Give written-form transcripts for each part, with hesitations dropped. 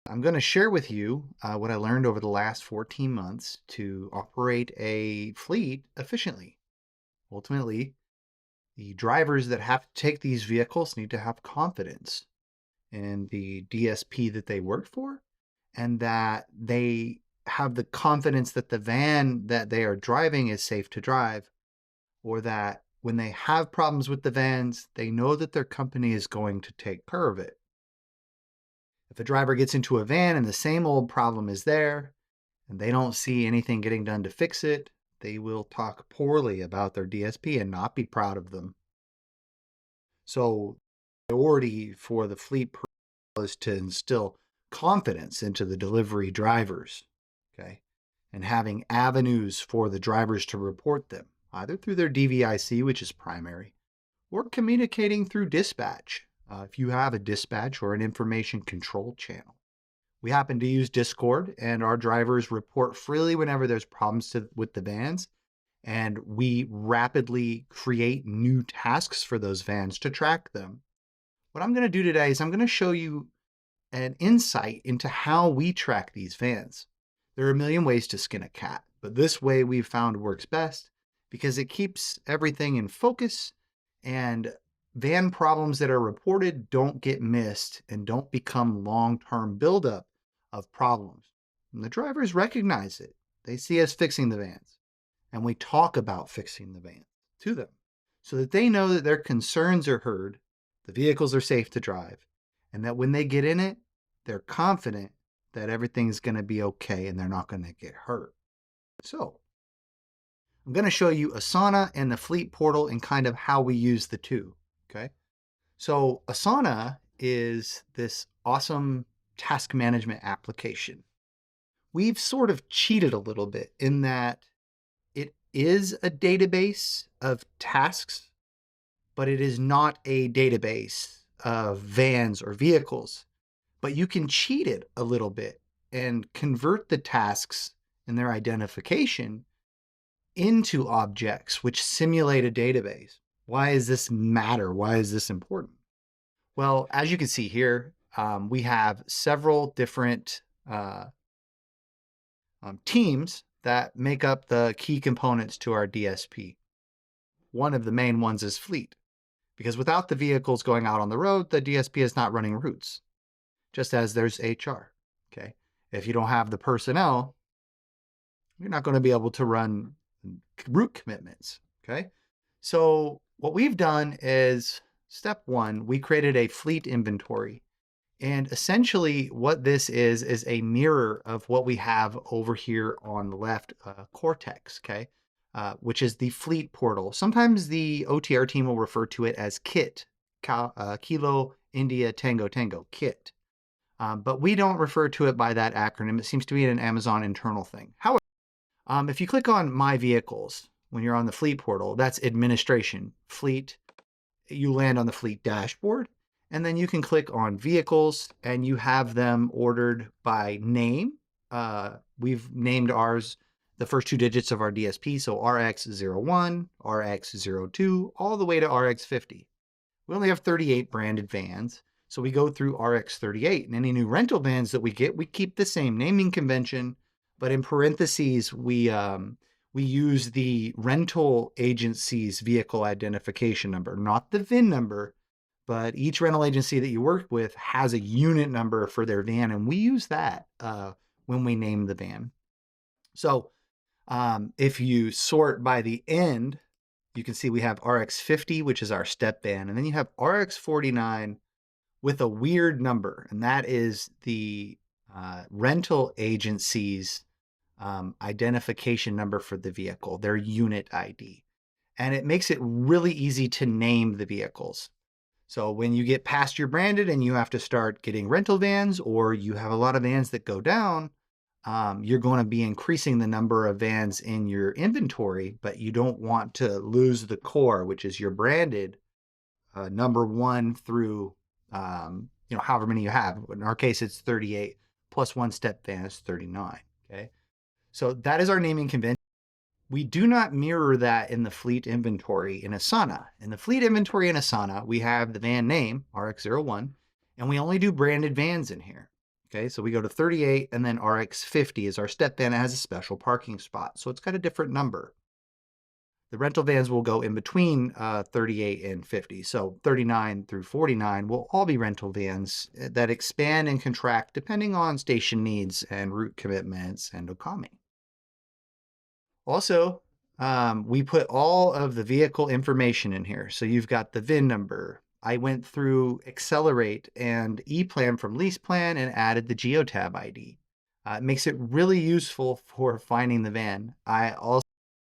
I'm going to share with you what I learned over the last 14 months to operate a fleet efficiently. Ultimately, the drivers that have to take these vehicles need to have confidence in the DSP that they work for, and that they have the confidence that the van that they are driving is safe to drive, or that when they have problems with the vans, they know that their company is going to take care of it. If a driver gets into a van and the same old problem is there, and they don't see anything getting done to fix it, they will talk poorly about their DSP and not be proud of them. So, the priority for the fleet is to instill confidence into the delivery drivers, okay? And having avenues for the drivers to report them, either through their DVIC, which is primary, or communicating through dispatch, if you have a dispatch or an information control channel. We happen to use Discord, and our drivers report freely whenever there's problems with the vans, and we rapidly create new tasks for those vans to track them. What I'm going to do today is I'm going to show you an insight into how we track these vans. There are a million ways to skin a cat, but this way we've found works best because it keeps everything in focus, and van problems that are reported don't get missed and don't become long-term buildup of problems. And the drivers recognize it. They see us fixing the vans, and we talk about fixing the vans to them so that they know that their concerns are heard, the vehicles are safe to drive, and that when they get in it, they're confident that everything's going to be okay and they're not going to get hurt. So I'm going to show you Asana and the Fleet Portal and kind of how we use the two, okay? So Asana is this awesome task management application. We've sort of cheated a little bit in that it is a database of tasks, but it is not a database of vans or vehicles. But you can cheat it a little bit and convert the tasks and their identification into objects which simulate a database. Why does this matter? Why is this important? Well, as you can see here, we have several different teams that make up the key components to our DSP. One of the main ones is fleet, because without the vehicles going out on the road, the DSP is not running routes, just as there's HR, okay? If you don't have the personnel, you're not going to be able to run route commitments, okay? So what we've done is, step one, we created a fleet inventory. And essentially what this is a mirror of what we have over here on the left, Cortex, okay? Which is the fleet portal. Sometimes the OTR team will refer to it as KIT, Kilo India Tango Tango, KIT. But we don't refer to it by that acronym. It seems to be an Amazon internal thing. However, if you click on My Vehicles, when you're on the fleet portal, that's administration, fleet. You land on the fleet dashboard, and then you can click on vehicles, and you have them ordered by name. We've named ours the first two digits of our DSP, so RX01, RX02, all the way to RX50. We only have 38 branded vans, so we go through RX38, and any new rental vans that we get, we keep the same naming convention, but in parentheses, we use the rental agency's vehicle identification number, not the VIN number, but each rental agency that you work with has a unit number for their van, and we use that when we name the van. So if you sort by the end, you can see we have RX50, which is our step van, and then you have RX49 with a weird number, and that is the rental agency's identification number for the vehicle, their unit ID. And it makes it really easy to name the vehicles. So when you get past your branded and you have to start getting rental vans, or you have a lot of vans that go down, you're going to be increasing the number of vans in your inventory, but you don't want to lose the core, which is your branded number 1 through, however many you have. In our case, it's 38 plus one step van is 39. Okay. So that is our naming convention. We do not mirror that in the fleet inventory in Asana. In the fleet inventory in Asana, we have the van name, RX01, and we only do branded vans in here. Okay, so we go to 38, and then RX 50 is our step van. It has a special parking spot, so it's got a different number. The rental vans will go in between 38 and 50. So 39 through 49 will all be rental vans that expand and contract depending on station needs and route commitments and Okami. Also, we put all of the vehicle information in here. So you've got the VIN number. I went through Accelerate and ePlan from Lease Plan and added the Geotab ID. It makes it really useful for finding the van. I also have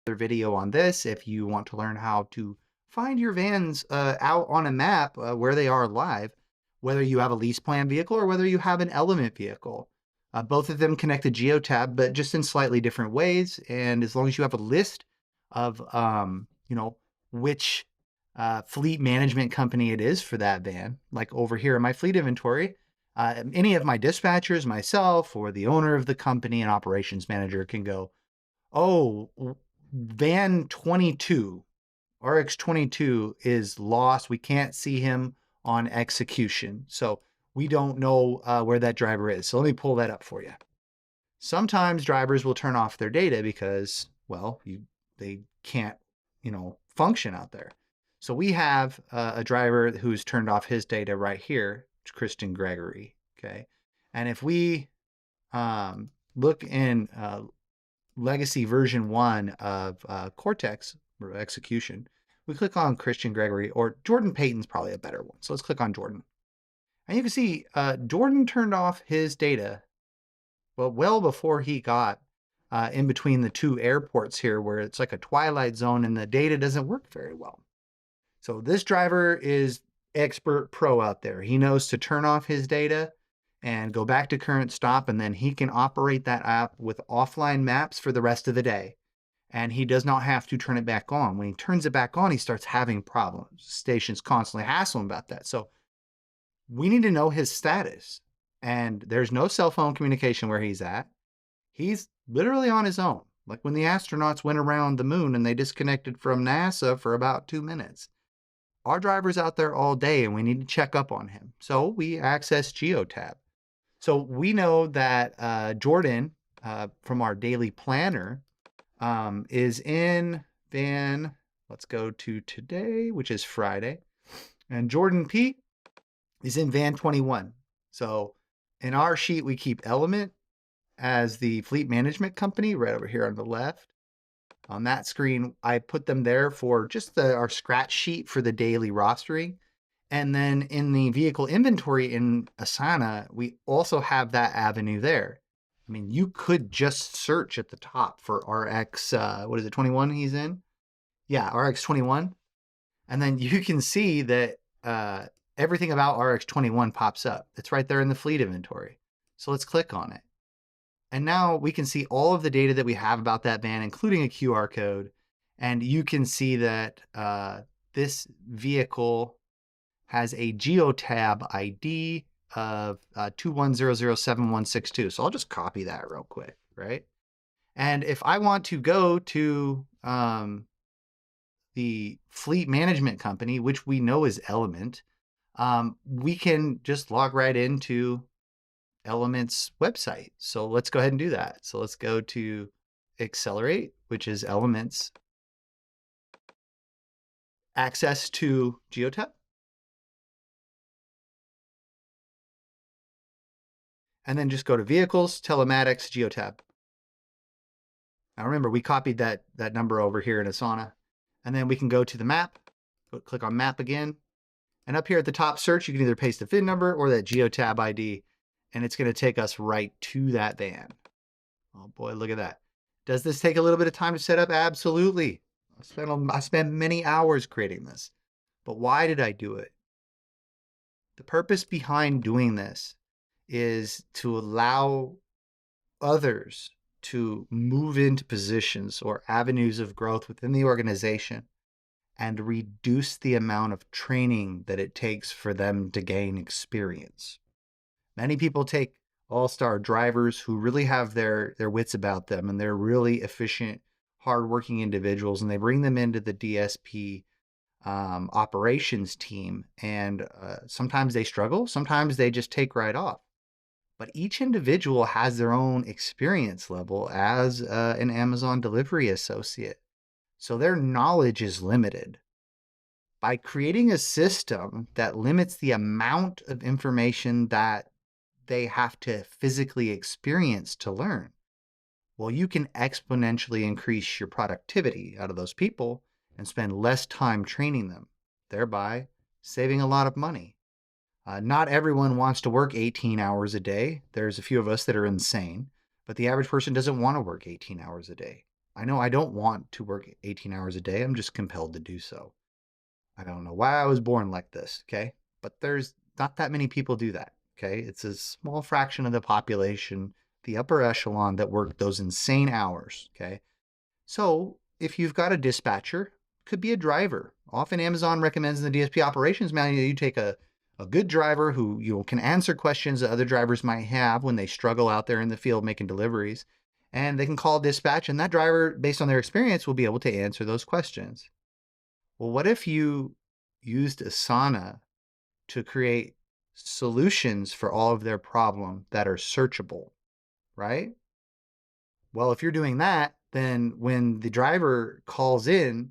another video on this if you want to learn how to find your vans out on a map where they are live, whether you have a Lease Plan vehicle or whether you have an Element vehicle. Both of them connect to Geotab, but just in slightly different ways. And as long as you have a list of, which fleet management company it is for that van, like over here in my fleet inventory, any of my dispatchers, myself, or the owner of the company and operations manager can go, oh, van 22, RX 22 is lost. We can't see him on execution. So we don't know where that driver is. So let me pull that up for you. Sometimes drivers will turn off their data because, well, they can't, function out there. So we have a driver who's turned off his data right here, Christian Gregory. Okay, and if we look in legacy version 1 of Cortex or execution, we click on Christian Gregory, or Jordan Payton's probably a better one. So let's click on Jordan. And you can see Jordan turned off his data well before he got in between the two airports here, where it's like a twilight zone and the data doesn't work very well. So this driver is expert pro out there. He knows to turn off his data and go back to current stop, and then he can operate that app with offline maps for the rest of the day. And he does not have to turn it back on. When he turns it back on, he starts having problems. Stations constantly hassle him about that. So we need to know his status. And there's no cell phone communication where he's at. He's literally on his own. Like when the astronauts went around the moon and they disconnected from NASA for about 2 minutes. Our driver's out there all day and we need to check up on him. So we access Geotab. So we know that Jordan, from our daily planner, is in van, let's go to today, which is Friday. And Jordan P is in van 21. So in our sheet, we keep Element as the fleet management company right over here on the left. On that screen, I put them there for just our scratch sheet for the daily rostering. And then in the vehicle inventory in Asana, we also have that avenue there. I mean, you could just search at the top for RX, 21 he's in? Yeah, RX 21. And then you can see that everything about RX 21 pops up. It's right there in the fleet inventory. So let's click on it. And now we can see all of the data that we have about that van, including a QR code. And you can see that this vehicle has a Geotab ID of 21007162. So I'll just copy that real quick, right? And if I want to go to the fleet management company, which we know is Element, we can just log right into Element's website. So let's go ahead and do that. So let's go to Accelerate, which is Element's access to Geotab. And then just go to Vehicles, Telematics, Geotab. Now remember, we copied that number over here in Asana. And then we can go to the map, click on Map again. And up here at the top search, you can either paste the VIN number or that Geotab ID. And it's going to take us right to that van. Oh boy, look at that. Does this take a little bit of time to set up? Absolutely. I spent many hours creating this. But why did I do it? The purpose behind doing this is to allow others to move into positions or avenues of growth within the organization and reduce the amount of training that it takes for them to gain experience. Many people take all-star drivers who really have their wits about them and they're really efficient, hardworking individuals, and they bring them into the DSP operations team. And sometimes they struggle, sometimes they just take right off. but each individual has their own experience level as an Amazon delivery associate. So their knowledge is limited. By creating a system that limits the amount of information that they have to physically experience to learn, well, you can exponentially increase your productivity out of those people and spend less time training them, thereby saving a lot of money. Not everyone wants to work 18 hours a day. There's a few of us that are insane, but the average person doesn't want to work 18 hours a day. I know I don't want to work 18 hours a day. I'm just compelled to do so. I don't know why I was born like this, okay? But there's not that many people do that, okay? It's a small fraction of the population, the upper echelon, that work those insane hours, okay? So if you've got a dispatcher, could be a driver. Often Amazon recommends in the DSP operations manual you take a good driver who can answer questions that other drivers might have when they struggle out there in the field making deliveries, and they can call dispatch, and that driver, based on their experience, will be able to answer those questions. Well, what if you used Asana to create solutions for all of their problems that are searchable, right? Well, if you're doing that, then when the driver calls in,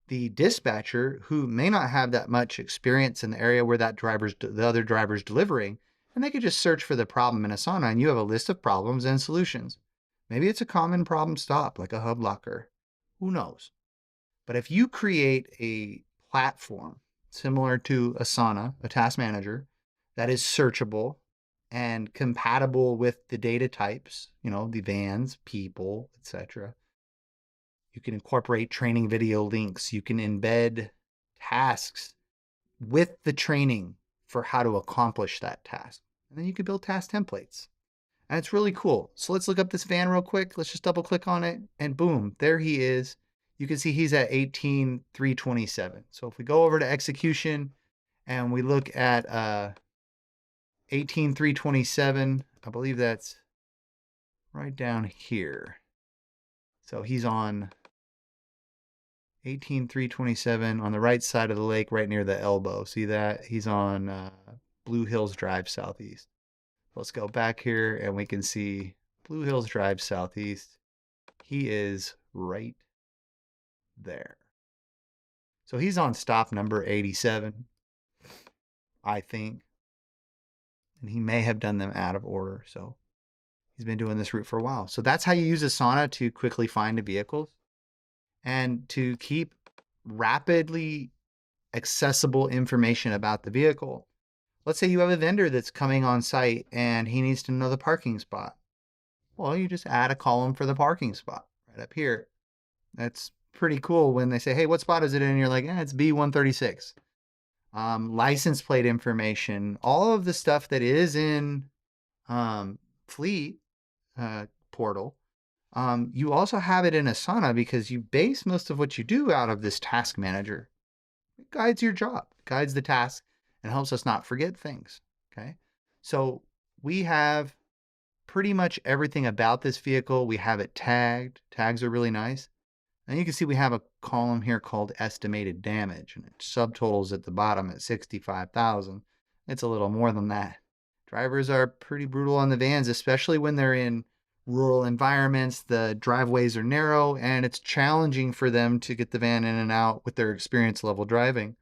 the dispatcher, who may not have that much experience in the area where the other driver's delivering, and they could just search for the problem in Asana, and you have a list of problems and solutions. Maybe it's a common problem stop, like a hub locker. Who knows? But if you create a platform similar to Asana, a task manager, that is searchable and compatible with the data types, the vans, people, etc. You can incorporate training video links. You can embed tasks with the training for how to accomplish that task. And then you can build task templates. And it's really cool. So let's look up this van real quick. Let's just double click on it, and boom, there he is. You can see he's at 18,327. So if we go over to execution and we look at 18,327, I believe that's right down here. So he's on 18,327 on the right side of the lake, right near the elbow. See that? He's on Blue Hills Drive Southeast. Let's go back here and we can see Blue Hills Drive Southeast. He is right there. So he's on stop number 87, I think. And he may have done them out of order. So he's been doing this route for a while. So that's how you use Asana to quickly find the vehicles and to keep rapidly accessible information about the vehicle. Let's say you have a vendor that's coming on site and he needs to know the parking spot. Well, you just add a column for the parking spot right up here. That's pretty cool when they say, hey, what spot is it in? And you're like, it's B136. License plate information, all of the stuff that is in Fleet portal. You also have it in Asana because you base most of what you do out of this task manager. It guides your job, guides the task, and helps us not forget things. Okay. So we have pretty much everything about this vehicle. We have it tagged. Tags are really nice. And you can see we have a column here called estimated damage, and it subtotals at the bottom at 65,000. It's a little more than that. Drivers are pretty brutal on the vans, especially when they're in rural environments. The driveways are narrow and it's challenging for them to get the van in and out with their experience level driving.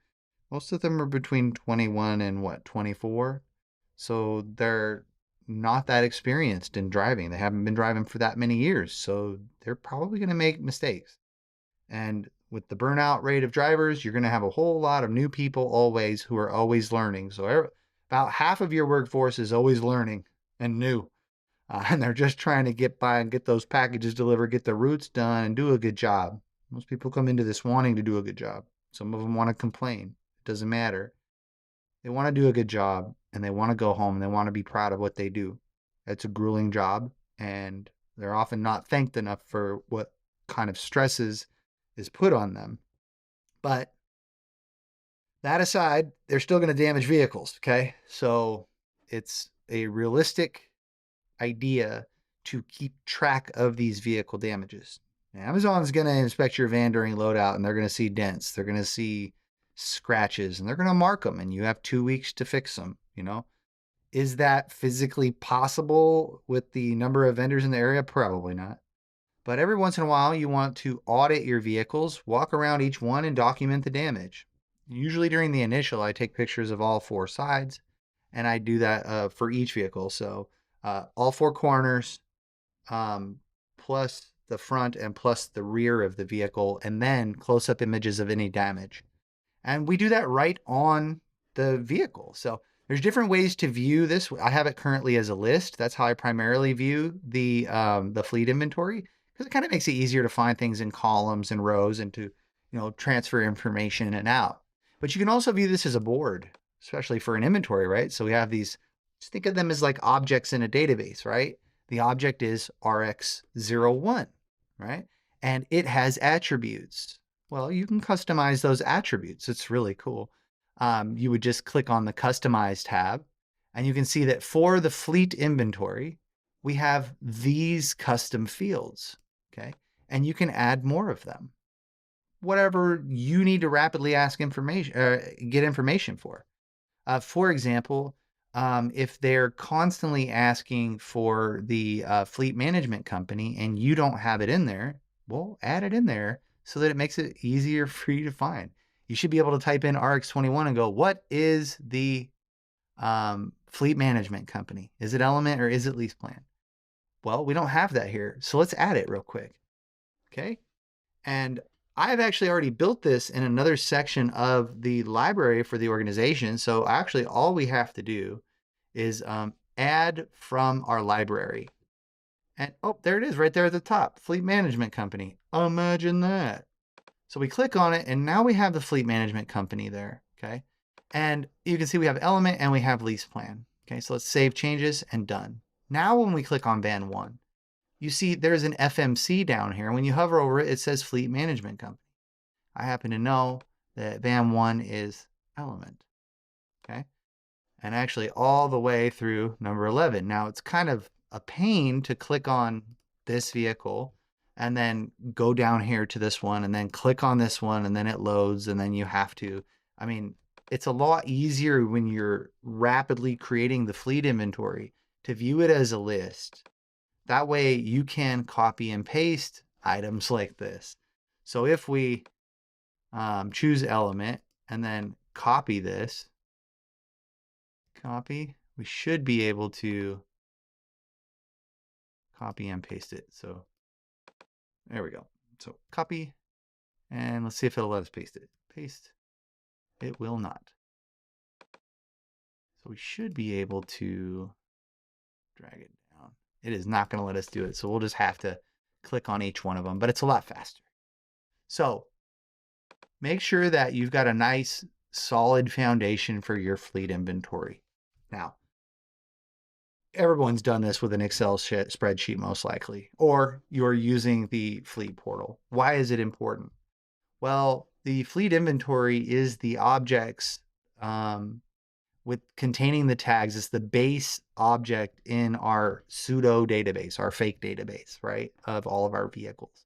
Most of them are between 21 and 24. So they're not that experienced in driving. They haven't been driving for that many years. So they're probably going to make mistakes. And with the burnout rate of drivers, you're going to have a whole lot of new people always who are always learning. So about half of your workforce is always learning and new. And they're just trying to get by and get those packages delivered, get the routes done, and do a good job. Most people come into this wanting to do a good job. Some of them want to complain. It doesn't matter. They want to do a good job, and they want to go home, and they want to be proud of what they do. It's a grueling job, and they're often not thanked enough for what kind of stresses is put on them. But that aside, they're still going to damage vehicles, okay? So it's a realistic idea to keep track of these vehicle damages. Now, Amazon's going to inspect your van during loadout, and they're going to see dents. They're going to see scratches, and they're going to mark them, and you have 2 weeks to fix them, Is that physically possible with the number of vendors in the area? Probably not. But every once in a while, you want to audit your vehicles, walk around each one, and document the damage. Usually during the initial, I take pictures of all four sides, and I do that for each vehicle. So all four corners, um, plus the front and plus the rear of the vehicle, and then close-up images of any damage. And we do that right on the vehicle. So there's different ways to view this. I have it currently as a list. That's how I primarily view the fleet inventory, because it kind of makes it easier to find things in columns and rows and to transfer information in and out. But you can also view this as a board, especially for an inventory, right? So we have these. Just think of them as like objects in a database, right? The object is RX01, right? And it has attributes. Well, you can customize those attributes. It's really cool. You would just click on the Customize tab, and you can see that for the fleet inventory, we have these custom fields, okay? And you can add more of them. Whatever you need to rapidly get information for. For example, if they're constantly asking for the fleet management company and you don't have it in there, well, add it in there so that it makes it easier for you to find. You should be able to type in RX21 and go, what is the fleet management company? Is it Element or is it Lease Plan? Well, we don't have that here, so let's add it real quick. Okay. And I've actually already built this in another section of the library for the organization. So actually all we have to do is add from our library. And oh, there it is right there at the top, Fleet Management Company. Imagine that. So we click on it and now we have the Fleet Management Company there, okay? And you can see we have Element and we have Lease Plan. Okay, so let's save changes and done. Now when we click on Van 1, you see there's an FMC down here. When you hover over it, it says Fleet Management Company. I happen to know that Van 1 is Element, okay? And actually all the way through number 11. Now it's kind of a pain to click on this vehicle and then go down here to this one and then click on this one and then it loads and then you have to, I mean, it's a lot easier when you're rapidly creating the fleet inventory to view it as a list. That way you can copy and paste items like this. So if we choose Element and then copy this, we should be able to copy and paste it. So there we go. So copy, and let's see if it'll let us paste it. Paste. It will not. So we should be able to drag it down. It is not going to let us do it. So we'll just have to click on each one of them, but it's a lot faster. So make sure that you've got a nice solid foundation for your fleet inventory. Now, everyone's done this with an Excel spreadsheet most likely, or you're using the fleet portal. Why is it important? Well, the fleet inventory is the objects with containing the tags. It's the base object in our pseudo database, our fake database, right, of all of our vehicles.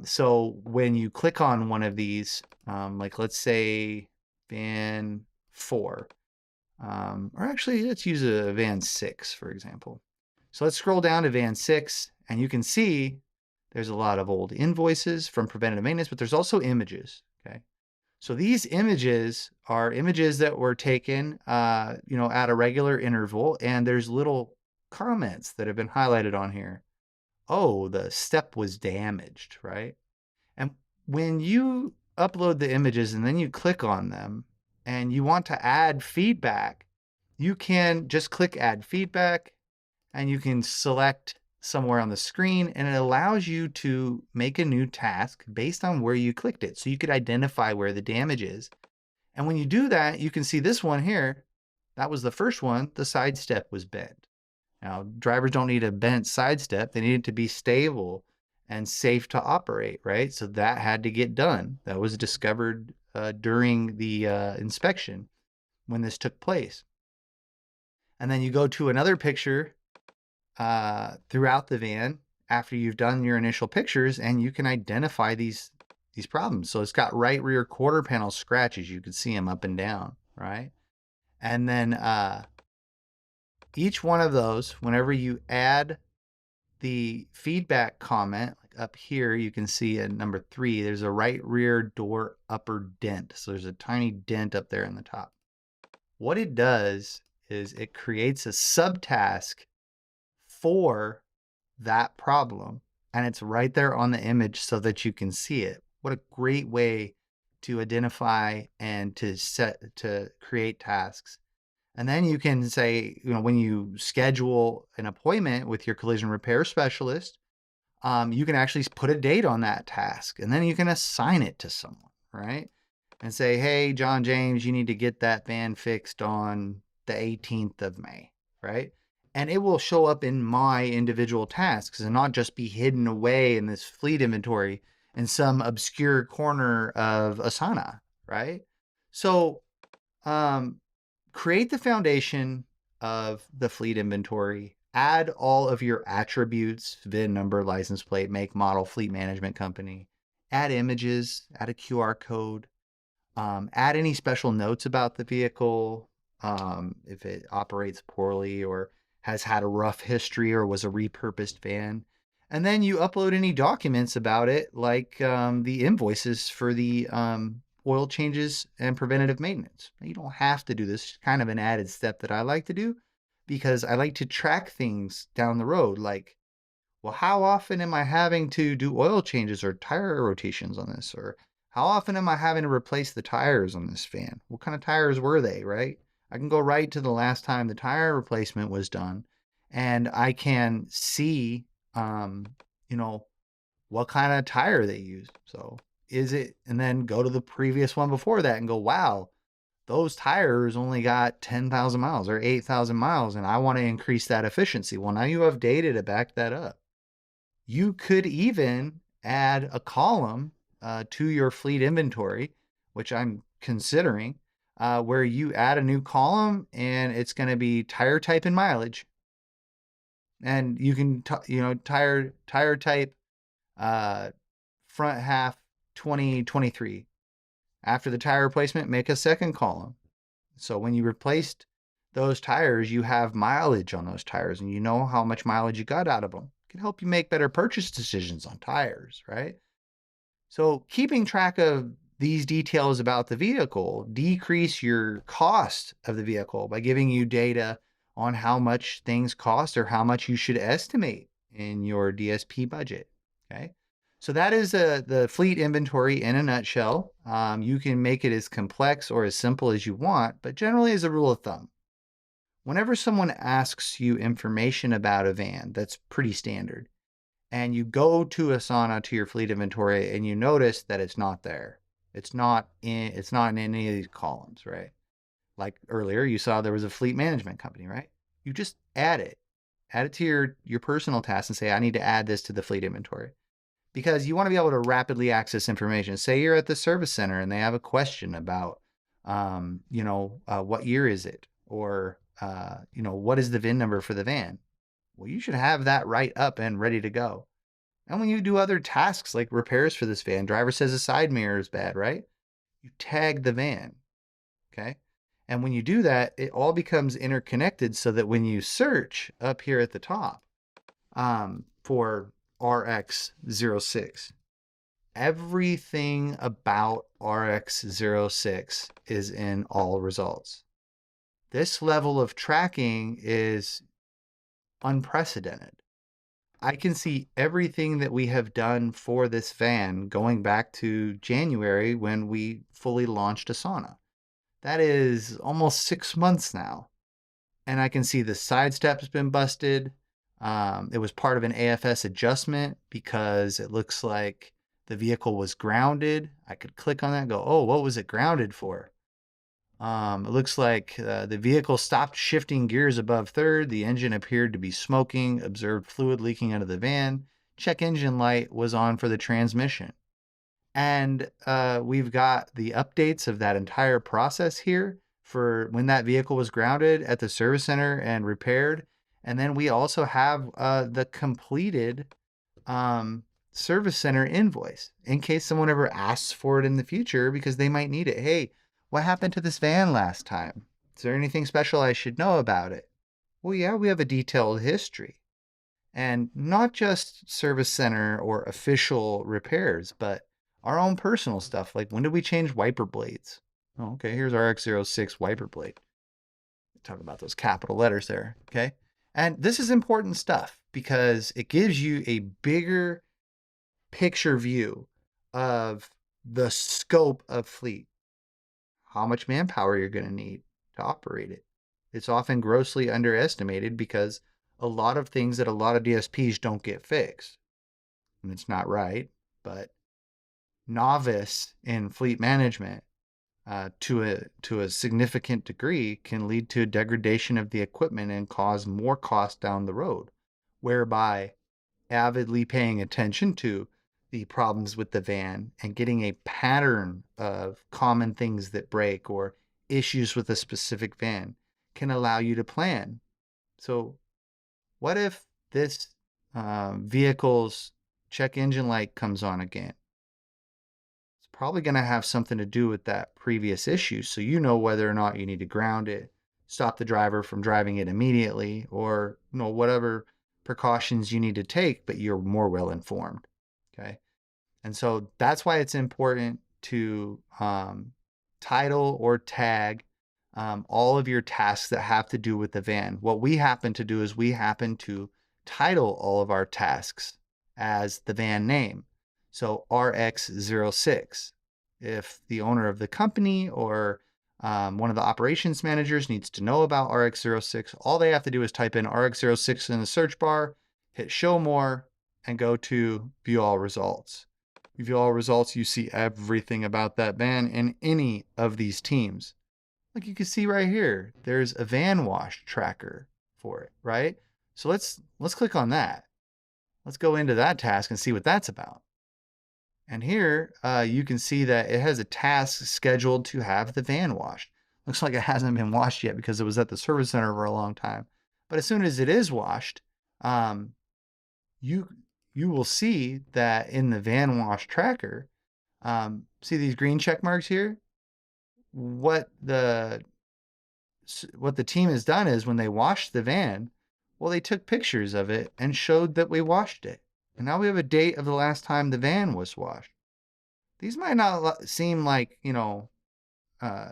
So when you click on one of these, like let's say Van 4, or actually let's use a Van 6, for example. So let's scroll down to Van 6 and you can see there's a lot of old invoices from preventative maintenance, but there's also images, okay? So these images are images that were taken, at a regular interval, and there's little comments that have been highlighted on here. Oh, the step was damaged, right? And when you upload the images and then you click on them and you want to add feedback, you can just click add feedback and you can select somewhere on the screen and it allows you to make a new task based on where you clicked it. So you could identify where the damage is. And when you do that, you can see this one here. That was the first one. The side step was bent. Now, drivers don't need a bent side step. They need it to be stable and safe to operate, right? So that had to get done. That was discovered during the inspection when this took place. And then you go to another picture throughout the van after you've done your initial pictures and you can identify these problems. So it's got right rear quarter panel scratches. You can see them up and down, right? And then Each one of those, whenever you add the feedback comment, like up here, you can see at number 3, there's a right rear door upper dent. So there's a tiny dent up there in the top. What it does is it creates a subtask for that problem, and it's right there on the image so that you can see it. What a great way to identify and to create tasks. And then you can say, when you schedule an appointment with your collision repair specialist, you can actually put a date on that task, and then you can assign it to someone, right? And say, hey, John James, you need to get that van fixed on the 18th of May, right? And it will show up in my individual tasks and not just be hidden away in this fleet inventory in some obscure corner of Asana, right? So create the foundation of the fleet inventory, add all of your attributes, VIN number, license plate, make, model, fleet management company, add images, add a QR code, add any special notes about the vehicle, if it operates poorly or has had a rough history or was a repurposed van. And then you upload any documents about it, like the invoices for the oil changes and preventative maintenance. You don't have to do this. It's kind of an added step that I like to do because I like to track things down the road, like, well, how often am I having to do oil changes or tire rotations on this? Or how often am I having to replace the tires on this van? What kind of tires were they, right? I can go right to the last time the tire replacement was done, and I can see, you know, what kind of tire they use. So is it, and then go to the previous one before that and go, wow, those tires only got 10,000 miles or 8,000 miles, and I want to increase that efficiency. Well, now you have data to back that up. You could even add a column to your fleet inventory, which I'm considering, where you add a new column and it's going to be tire type and mileage. And you can, tire type, front half 2023. After the tire replacement, make a second column. So when you replaced those tires, you have mileage on those tires and you know how much mileage you got out of them. It can help you make better purchase decisions on tires, right? So keeping track of these details about the vehicle decrease your cost of the vehicle by giving you data on how much things cost or how much you should estimate in your DSP budget. Okay. So that is the fleet inventory in a nutshell. You can make it as complex or as simple as you want, but generally as a rule of thumb, whenever someone asks you information about a van, that's pretty standard, and you go to Asana to your fleet inventory and you notice that it's not there. It's not in any of these columns, right? Like earlier, you saw there was a fleet management company, right? You just add it. Add it to your personal task and say, I need to add this to the fleet inventory. Because you want to be able to rapidly access information. Say you're at the service center and they have a question about, what year is it? Or, what is the VIN number for the van? Well, you should have that right up and ready to go. And when you do other tasks like repairs for this van, driver says a side mirror is bad, right? You tag the van, okay? And when you do that, it all becomes interconnected so that when you search up here at the top for RX06, everything about RX06 is in all results. This level of tracking is unprecedented. I can see everything that we have done for this van going back to January when we fully launched Asana. That is almost 6 months now. And I can see the side step's been busted. It was part of an AFS adjustment because it looks like the vehicle was grounded. I could click on that and go, oh, what was it grounded for? It looks like the vehicle stopped shifting gears above third. The engine appeared to be smoking, observed fluid leaking out of the van. Check engine light was on for the transmission. And we've got the updates of that entire process here for when that vehicle was grounded at the service center and repaired. And then we also have the completed service center invoice in case someone ever asks for it in the future because they might need it. Hey, what happened to this van last time? Is there anything special I should know about it? Well, yeah, we have a detailed history. And not just service center or official repairs, but our own personal stuff. Like when did we change wiper blades? Oh, okay, here's our X06 wiper blade. Talk about those capital letters there, okay? And this is important stuff because it gives you a bigger picture view of the scope of fleet, how much manpower you're going to need to operate it. It's often grossly underestimated because a lot of things that a lot of DSPs don't get fixed. And it's not right, but novice in fleet management to a significant degree can lead to degradation of the equipment and cause more cost down the road, whereby avidly paying attention to the problems with the van and getting a pattern of common things that break or issues with a specific van can allow you to plan. So, what if this vehicle's check engine light comes on again? It's probably going to have something to do with that previous issue. So you know whether or not you need to ground it, stop the driver from driving it immediately, or whatever precautions you need to take, but you're more well informed. Okay. And so that's why it's important to title or tag all of your tasks that have to do with the van. What we happen to do is we happen to title all of our tasks as the van name. So RX06. If the owner of the company or one of the operations managers needs to know about RX06, all they have to do is type in RX06 in the search bar, hit show more, and go to view all results. You view all results, you see everything about that van in any of these teams. Like you can see right here, there's a van wash tracker for it, right? So let's click on that. Let's go into that task and see what that's about. And here you can see that it has a task scheduled to have the van washed. Looks like it hasn't been washed yet because it was at the service center for a long time. But as soon as it is washed, um, you you will see that in the van wash tracker, see these green check marks here? What the what the team has done is when they washed the van, well, they took pictures of it and showed that we washed it. And now we have a date of the last time the van was washed. These might not seem like, uh,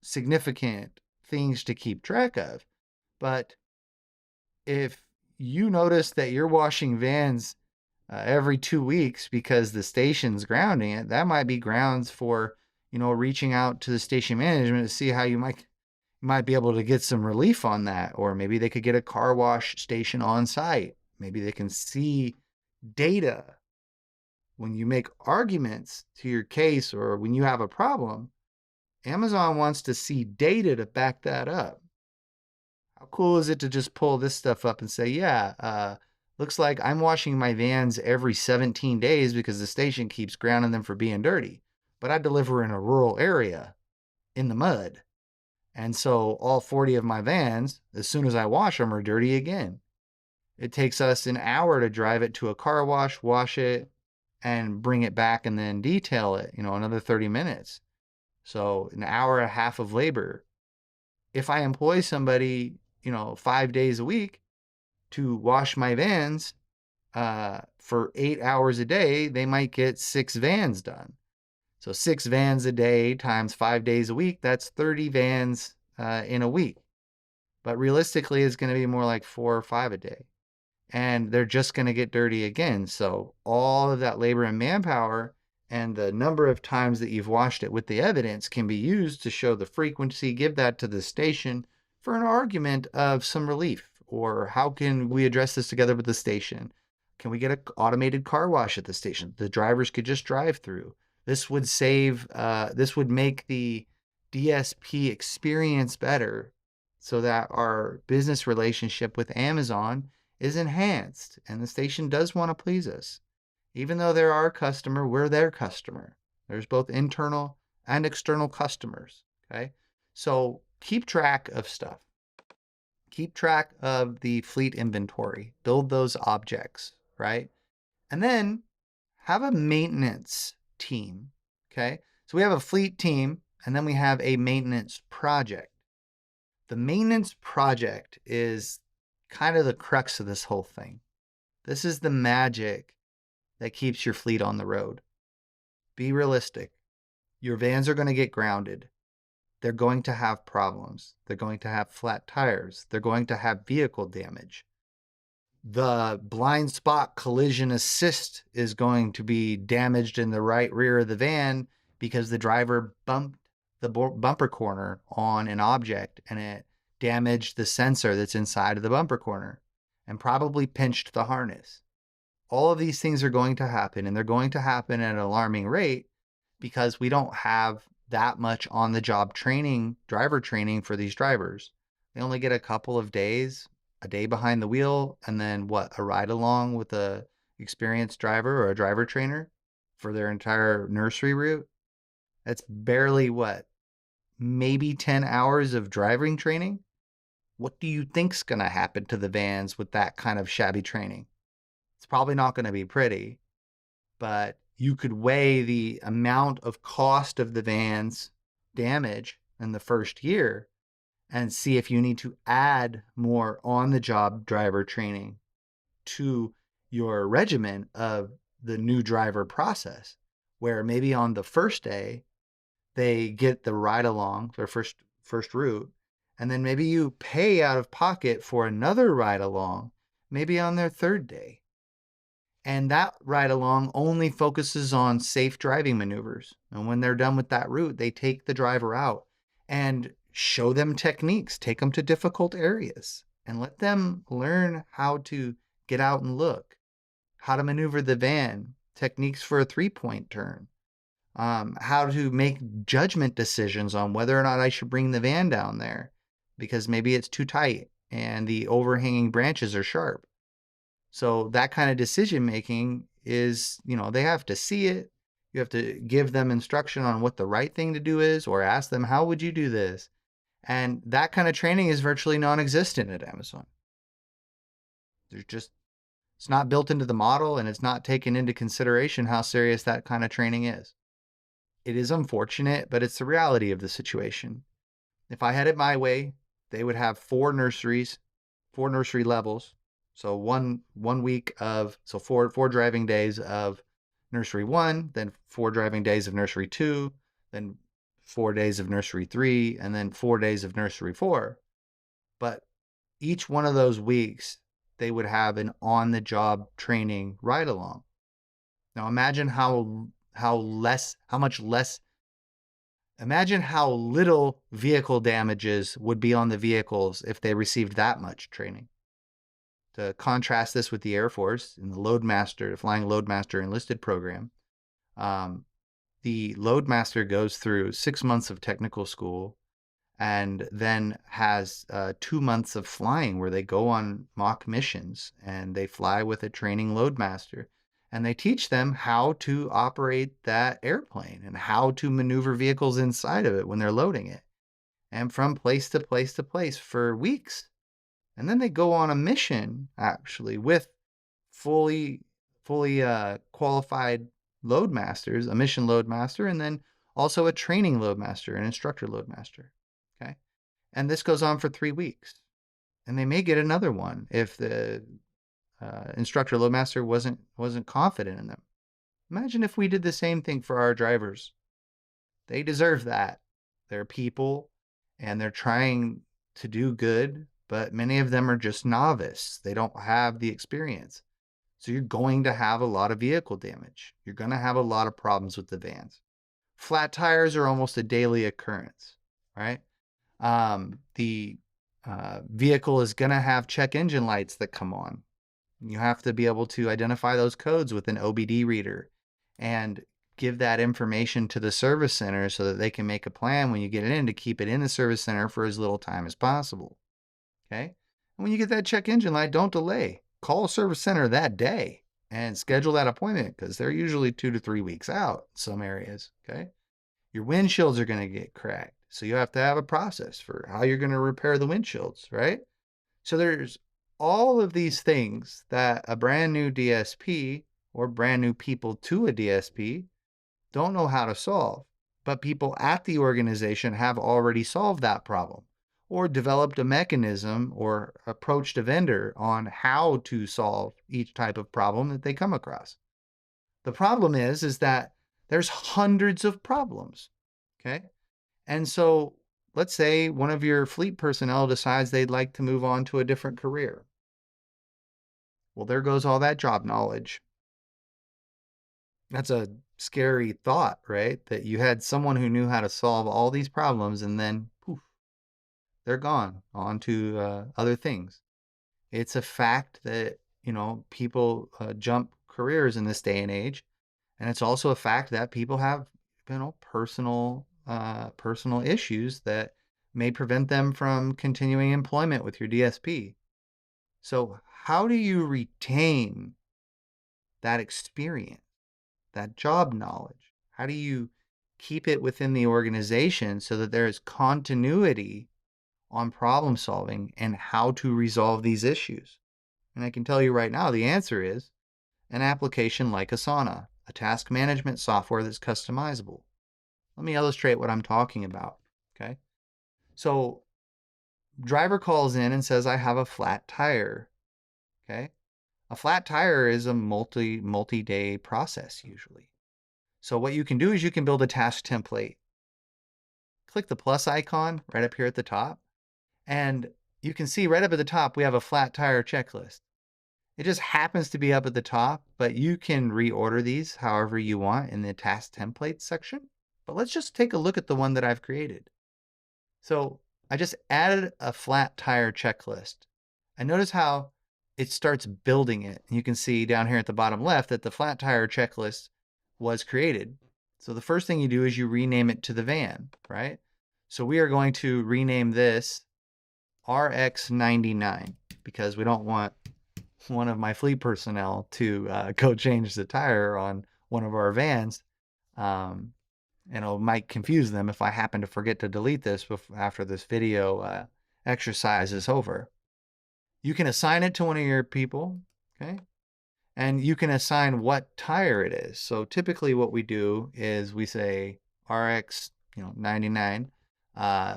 significant things to keep track of, but if you notice that you're washing vans every 2 weeks because the station's grounding it, that might be grounds for, reaching out to the station management to see how you might be able to get some relief on that. Or maybe they could get a car wash station on site. Maybe they can see data. When you make arguments to your case or when you have a problem, Amazon wants to see data to back that up. How cool is it to just pull this stuff up and say, yeah, looks like I'm washing my vans every 17 days because the station keeps grounding them for being dirty. But I deliver in a rural area in the mud. And so all 40 of my vans, as soon as I wash them, are dirty again. It takes us an hour to drive it to a car wash it, and bring it back and then detail it, another 30 minutes. So an hour and a half of labor. If I employ somebody, 5 days a week to wash my vans for 8 hours a day, they might get 6 vans done. So 6 vans a day times 5 days a week, that's 30 vans in a week. But realistically, it's going to be more like 4 or 5 a day. And they're just going to get dirty again. So all of that labor and manpower and the number of times that you've washed it with the evidence can be used to show the frequency, give that to the station for an argument of some relief. Or how can we address this together with the station? Can we get an automated car wash at the station? The drivers could just drive through. This would make the DSP experience better so that our business relationship with Amazon is enhanced and the station does want to please us. Even though they're our customer, we're their customer. There's both internal and external customers. Okay. So keep track of stuff. Keep track of the fleet inventory. Build those objects, right? And then have a maintenance team. Okay. So we have a fleet team and then we have a maintenance project. The maintenance project is kind of the crux of this whole thing. This is the magic that keeps your fleet on the road. Be realistic. Your vans are going to get grounded. They're going to have problems. They're going to have flat tires. They're going to have vehicle damage. The blind spot collision assist is going to be damaged in the right rear of the van because the driver bumped the bumper corner on an object and it damaged the sensor that's inside of the bumper corner and probably pinched the harness. All of these things are going to happen, and they're going to happen at an alarming rate because we don't have that much on the job training, driver training for these drivers. They only get a couple of days, a day behind the wheel, and then a ride along with a experienced driver or a driver trainer for their entire nursery route. That's barely maybe 10 hours of driving training. What do you think's going to happen to the vans with that kind of shabby training? It's probably not going to be pretty, but you could weigh the amount of cost of the van's damage in the first year and see if you need to add more on-the-job driver training to your regimen of the new driver process, where maybe on the first day they get the ride along, their first route, and then maybe you pay out of pocket for another ride along, maybe on their third day. And that ride along only focuses on safe driving maneuvers. And when they're done with that route, they take the driver out and show them techniques, take them to difficult areas, and let them learn how to get out and look, how to maneuver the van, techniques for a 3-point turn, how to make judgment decisions on whether or not I should bring the van down there because maybe it's too tight and the overhanging branches are sharp. So that kind of decision making is, they have to see it. You have to give them instruction on what the right thing to do is, or ask them, how would you do this? And that kind of training is virtually non-existent at Amazon. It's not built into the model, and it's not taken into consideration how serious that kind of training is. It is unfortunate, but it's the reality of the situation. If I had it my way, they would have 4 nursery levels. So one week of, so four driving days of nursery 1, then 4 driving days of nursery 2, then 4 days of nursery 3, and then 4 days of nursery 4. But each one of those weeks, they would have an on-the-job training ride along. Now imagine imagine how little vehicle damages would be on the vehicles if they received that much training. To contrast this with the Air Force in the Flying Loadmaster Enlisted program, the Loadmaster goes through 6 months of technical school and then has 2 months of flying where they go on mock missions and they fly with a training Loadmaster. And they teach them how to operate that airplane and how to maneuver vehicles inside of it when they're loading it. And from place to place to place for weeks. And then they go on a mission, actually, with fully qualified loadmasters, a mission loadmaster, and then also a training loadmaster, an instructor loadmaster. Okay. And this goes on for 3 weeks. And they may get another one if the instructor loadmaster wasn't confident in them. Imagine if we did the same thing for our drivers. They deserve that. They're people and they're trying to do good, but many of them are just novice. They don't have the experience. So you're going to have a lot of vehicle damage. You're going to have a lot of problems with the vans. Flat tires are almost a daily occurrence, right? The vehicle is going to have check engine lights that come on. You have to be able to identify those codes with an OBD reader and give that information to the service center so that they can make a plan when you get it in to keep it in the service center for as little time as possible. Okay? And when you get that check engine light, don't delay. Call a service center that day and schedule that appointment because they're usually 2 to 3 weeks out in some areas. Okay? Your windshields are going to get cracked. So you have to have a process for how you're going to repair the windshields, right? So there's all of these things that a brand new DSP or brand new people to a DSP don't know how to solve, but people at the organization have already solved that problem, or developed a mechanism or approached a vendor on how to solve each type of problem that they come across. The problem is that there's hundreds of problems, okay? And so let's say one of your fleet personnel decides they'd like to move on to a different career. Well, there goes all that job knowledge. That's a scary thought, right? That you had someone who knew how to solve all these problems and then poof, they're gone on to other things. It's a fact that, people jump careers in this day and age. And it's also a fact that people have, personal issues that may prevent them from continuing employment with your DSP. So how do you retain that experience, that job knowledge? How do you keep it within the organization so that there is continuity on problem solving and how to resolve these issues? And I can tell you right now, the answer is an application like Asana, a task management software that's customizable. Let me illustrate what I'm talking about, okay? So driver calls in and says, I have a flat tire, okay? A flat tire is a multi-day process usually. So what you can do is you can build a task template. Click the plus icon right up here at the top, and you can see right up at the top, we have a flat tire checklist. It just happens to be up at the top, but you can reorder these however you want in the task templates section. But let's just take a look at the one that I've created. So I just added a flat tire checklist. And notice how it starts building it. You can see down here at the bottom left that the flat tire checklist was created. So the first thing you do is you rename it to the van, right? So we are going to rename this RX99 because we don't want one of my fleet personnel to go change the tire on one of our vans. And it might confuse them if I happen to forget to delete this after this video exercise is over. You can assign it to one of your people, okay? And you can assign what tire it is. So typically what we do is we say RX 99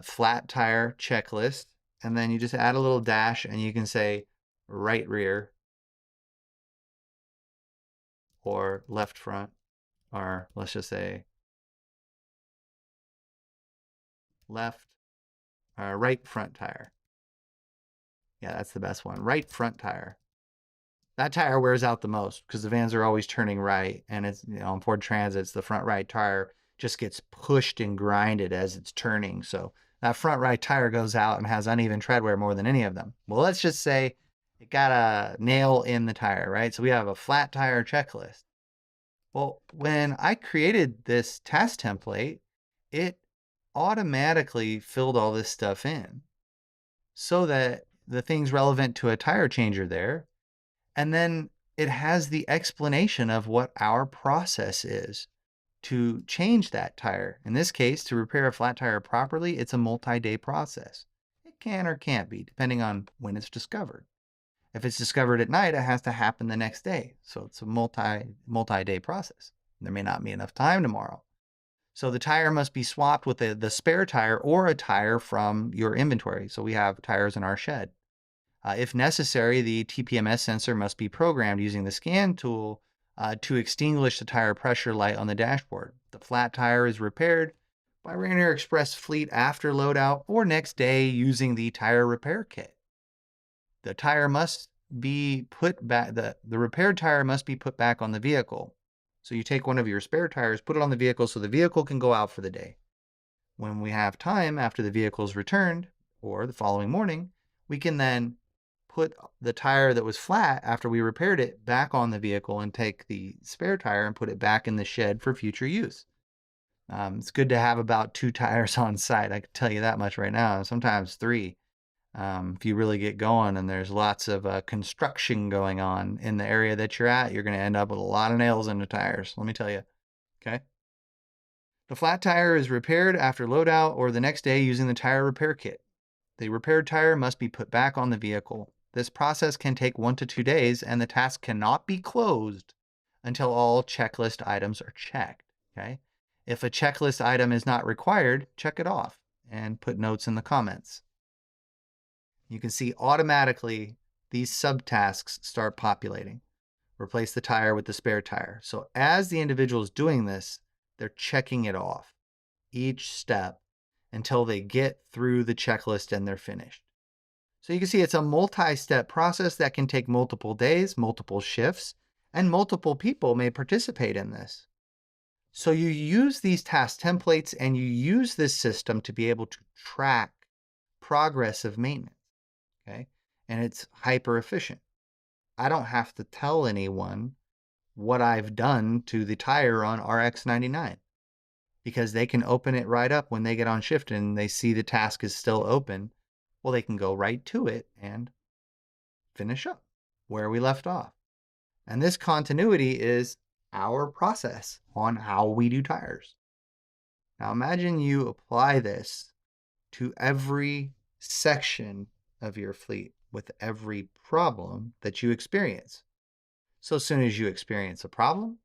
flat tire checklist, and then you just add a little dash and you can say right rear or left front, or let's just say right front tire. Yeah, that's the best one. Right front tire. That tire wears out the most because the vans are always turning right, and it's on Ford Transits, the front right tire just gets pushed and grinded as it's turning. So that front right tire goes out and has uneven tread wear more than any of them. Well, let's just say it got a nail in the tire, right? So we have a flat tire checklist. Well, when I created this task template, it automatically filled all this stuff in so that the things relevant to a tire change are there. And then it has the explanation of what our process is to change that tire. In this case, to repair a flat tire properly, it's a multi-day process. It can or can't be, depending on when it's discovered. If it's discovered at night, it has to happen the next day. So it's a multi-day process. There may not be enough time tomorrow. So the tire must be swapped with the spare tire or a tire from your inventory. So we have tires in our shed. If necessary, the TPMS sensor must be programmed using the scan tool to extinguish the tire pressure light on the dashboard. The flat tire is repaired by Rainier Express Fleet after loadout or next day using the tire repair kit. The tire must be put back, the repaired tire must be put back on the vehicle. So you take one of your spare tires, put it on the vehicle so the vehicle can go out for the day. When we have time after the vehicle is returned or the following morning, we can then put the tire that was flat after we repaired it back on the vehicle and take the spare tire and put it back in the shed for future use. It's good to have about 2 tires on site. I can tell you that much right now, sometimes 3. If you really get going and there's lots of construction going on in the area that you're at, you're going to end up with a lot of nails in the tires, let me tell you. Okay. The flat tire is repaired after loadout or the next day using the tire repair kit. The repaired tire must be put back on the vehicle. This process can take 1 to 2 days, and the task cannot be closed until all checklist items are checked. Okay. If a checklist item is not required, check it off and put notes in the comments. you can see automatically these subtasks start populating. Replace the tire with the spare tire. So as the individual is doing this, they're checking it off each step until they get through the checklist and they're finished. So you can see it's a multi-step process that can take multiple days, multiple shifts, and multiple people may participate in this. So you use these task templates and you use this system to be able to track progress of maintenance, okay? And it's hyper efficient. I don't have to tell anyone what I've done to the tire on RX-99 because they can open it right up when they get on shift and they see the task is still open. Well, they can go right to it and finish up where we left off. And this continuity is our process on how we do tires. Now imagine you apply this to every section of your fleet with every problem that you experience. So as soon as you experience a problem,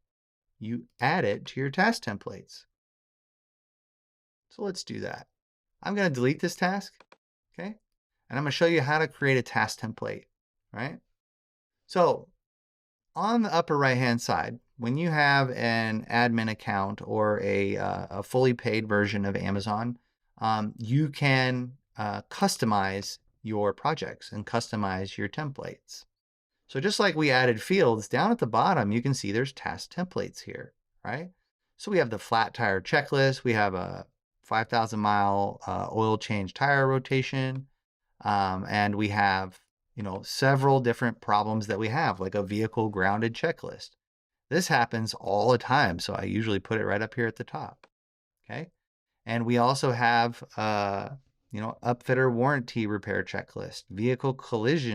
you add it to your task templates. So let's do that. I'm going to delete this task, okay? And I'm going to show you how to create a task template, right? So on the upper right-hand side, when you have an admin account or a fully paid version of Amazon, you can customize your projects and customize your templates. So just like we added fields, down at the bottom, you can see there's task templates here, right? So we have the flat tire checklist. We have a 5,000 mile oil change tire rotation. And we have, several different problems that we have, like a vehicle grounded checklist. This happens all the time. So I usually put it right up here at the top. Okay. And we also have, upfitter warranty repair checklist, vehicle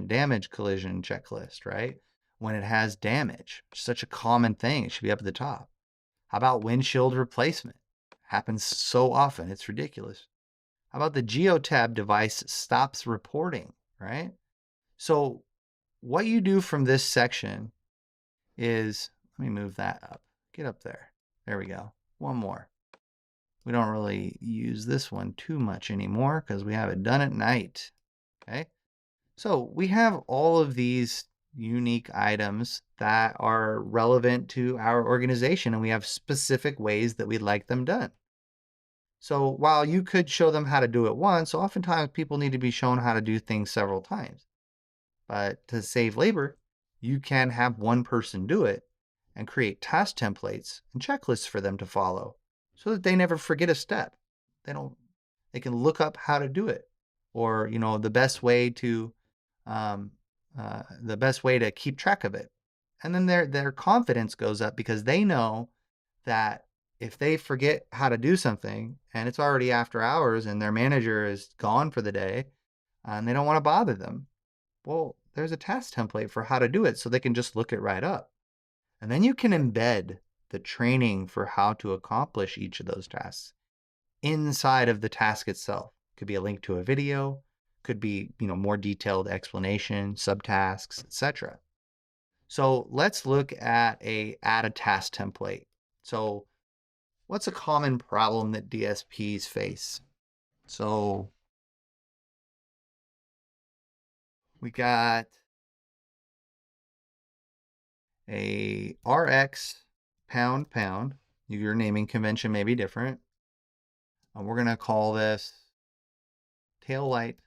damage collision checklist, right? When it has damage, such a common thing, it should be up at the top. How about windshield replacement? Happens so often, it's ridiculous. How about the geotab device stops reporting, right? So what you do from this section is, let me move that up, get up there. There we go. One more. We don't really use this one too much anymore because we have it done at night. Okay. So we have all of these unique items that are relevant to our organization, and we have specific ways that we'd like them done. So while you could show them how to do it once, oftentimes people need to be shown how to do things several times. But to save labor, you can have one person do it and create task templates and checklists for them to follow so that they never forget a step. They can look up how to do it, or the best way to keep track of it. And then their confidence goes up because they know that if they forget how to do something and it's already after hours and their manager is gone for the day and they don't want to bother them, well, there's a task template for how to do it so they can just look it right up. And then you can embed the training for how to accomplish each of those tasks inside of the task itself. Could be a link to a video, could be, more detailed explanation, subtasks, etc. So let's look at add a task template. So what's a common problem that DSPs face? So we got a RX pound. Your naming convention may be different. We're going to call this tail light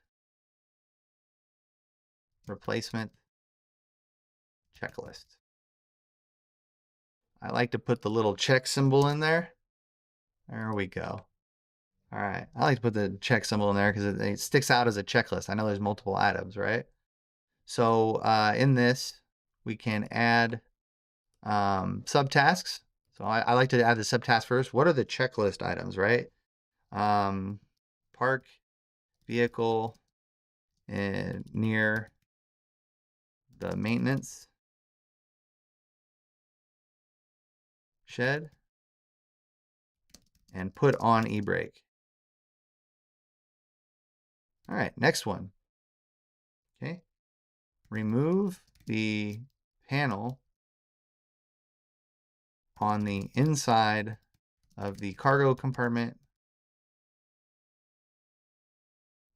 replacement checklist. I like to put the little check symbol in there. There we go. All right. I like to put the check symbol in there because it sticks out as a checklist. I know there's multiple items, right? So in this, we can add subtasks. So I like to add the subtask first. What are the checklist items, right? Park vehicle near the maintenance shed and put on e-brake. All right, next one. Okay. Remove the panel on the inside of the cargo compartment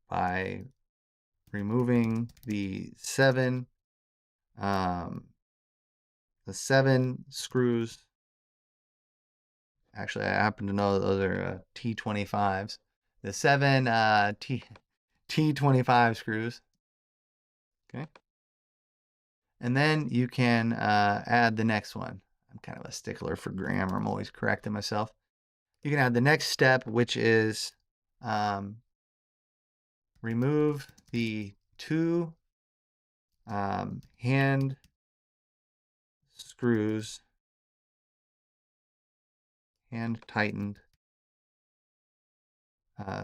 by removing the seven screws. Actually, I happen to know those are T25s. The seven T25 screws. Okay. And then you can add the next one. I'm kind of a stickler for grammar. I'm always correcting myself. You can add the next step, which is remove the two hand screws, hand tightened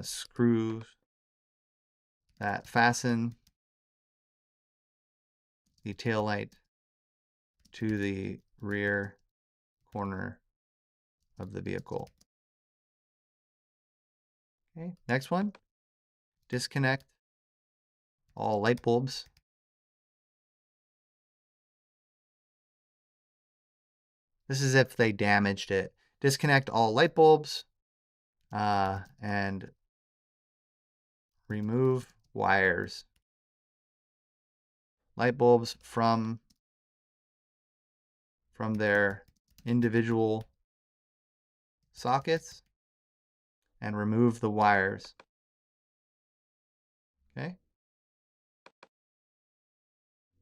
screws that fasten the tail light to the rear corner of the vehicle. Okay, next one, disconnect all light bulbs. This is if they damaged it. Disconnect all light bulbs and remove wires. Light bulbs from their individual sockets and remove the wires. Okay.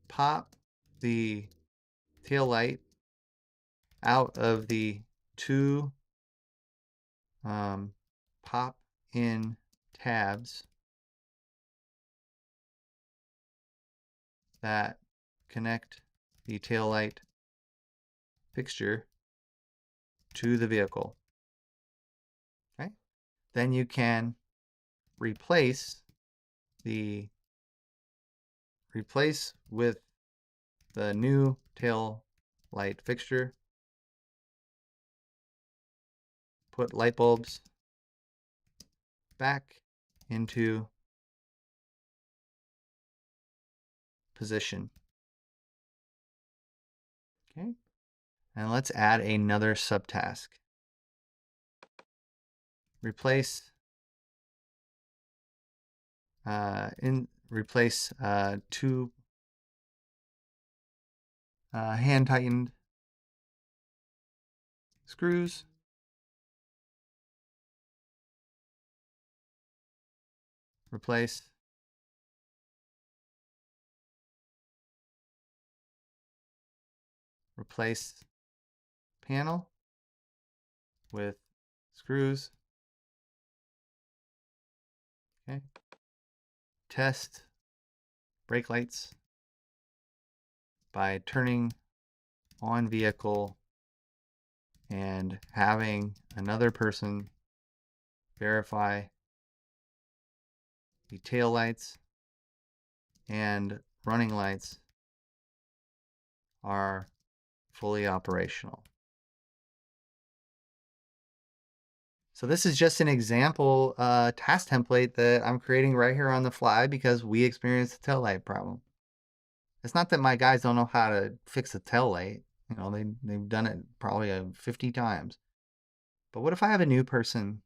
Pop the tail light out of the two pop in tabs that connect the tail light fixture to the vehicle. Okay. Then you can replace with the new tail light fixture. Put light bulbs back into position. Okay. And let's add another subtask. Replace two hand tightened screws. Replace panel with screws. Okay. Test brake lights by turning on vehicle and having another person verify the tail lights and running lights are fully operational. So this is just an example task template that I'm creating right here on the fly because we experienced a tail light problem. It's not that my guys don't know how to fix a tail light. You know, they've done it probably 50 times. But what if I have a new person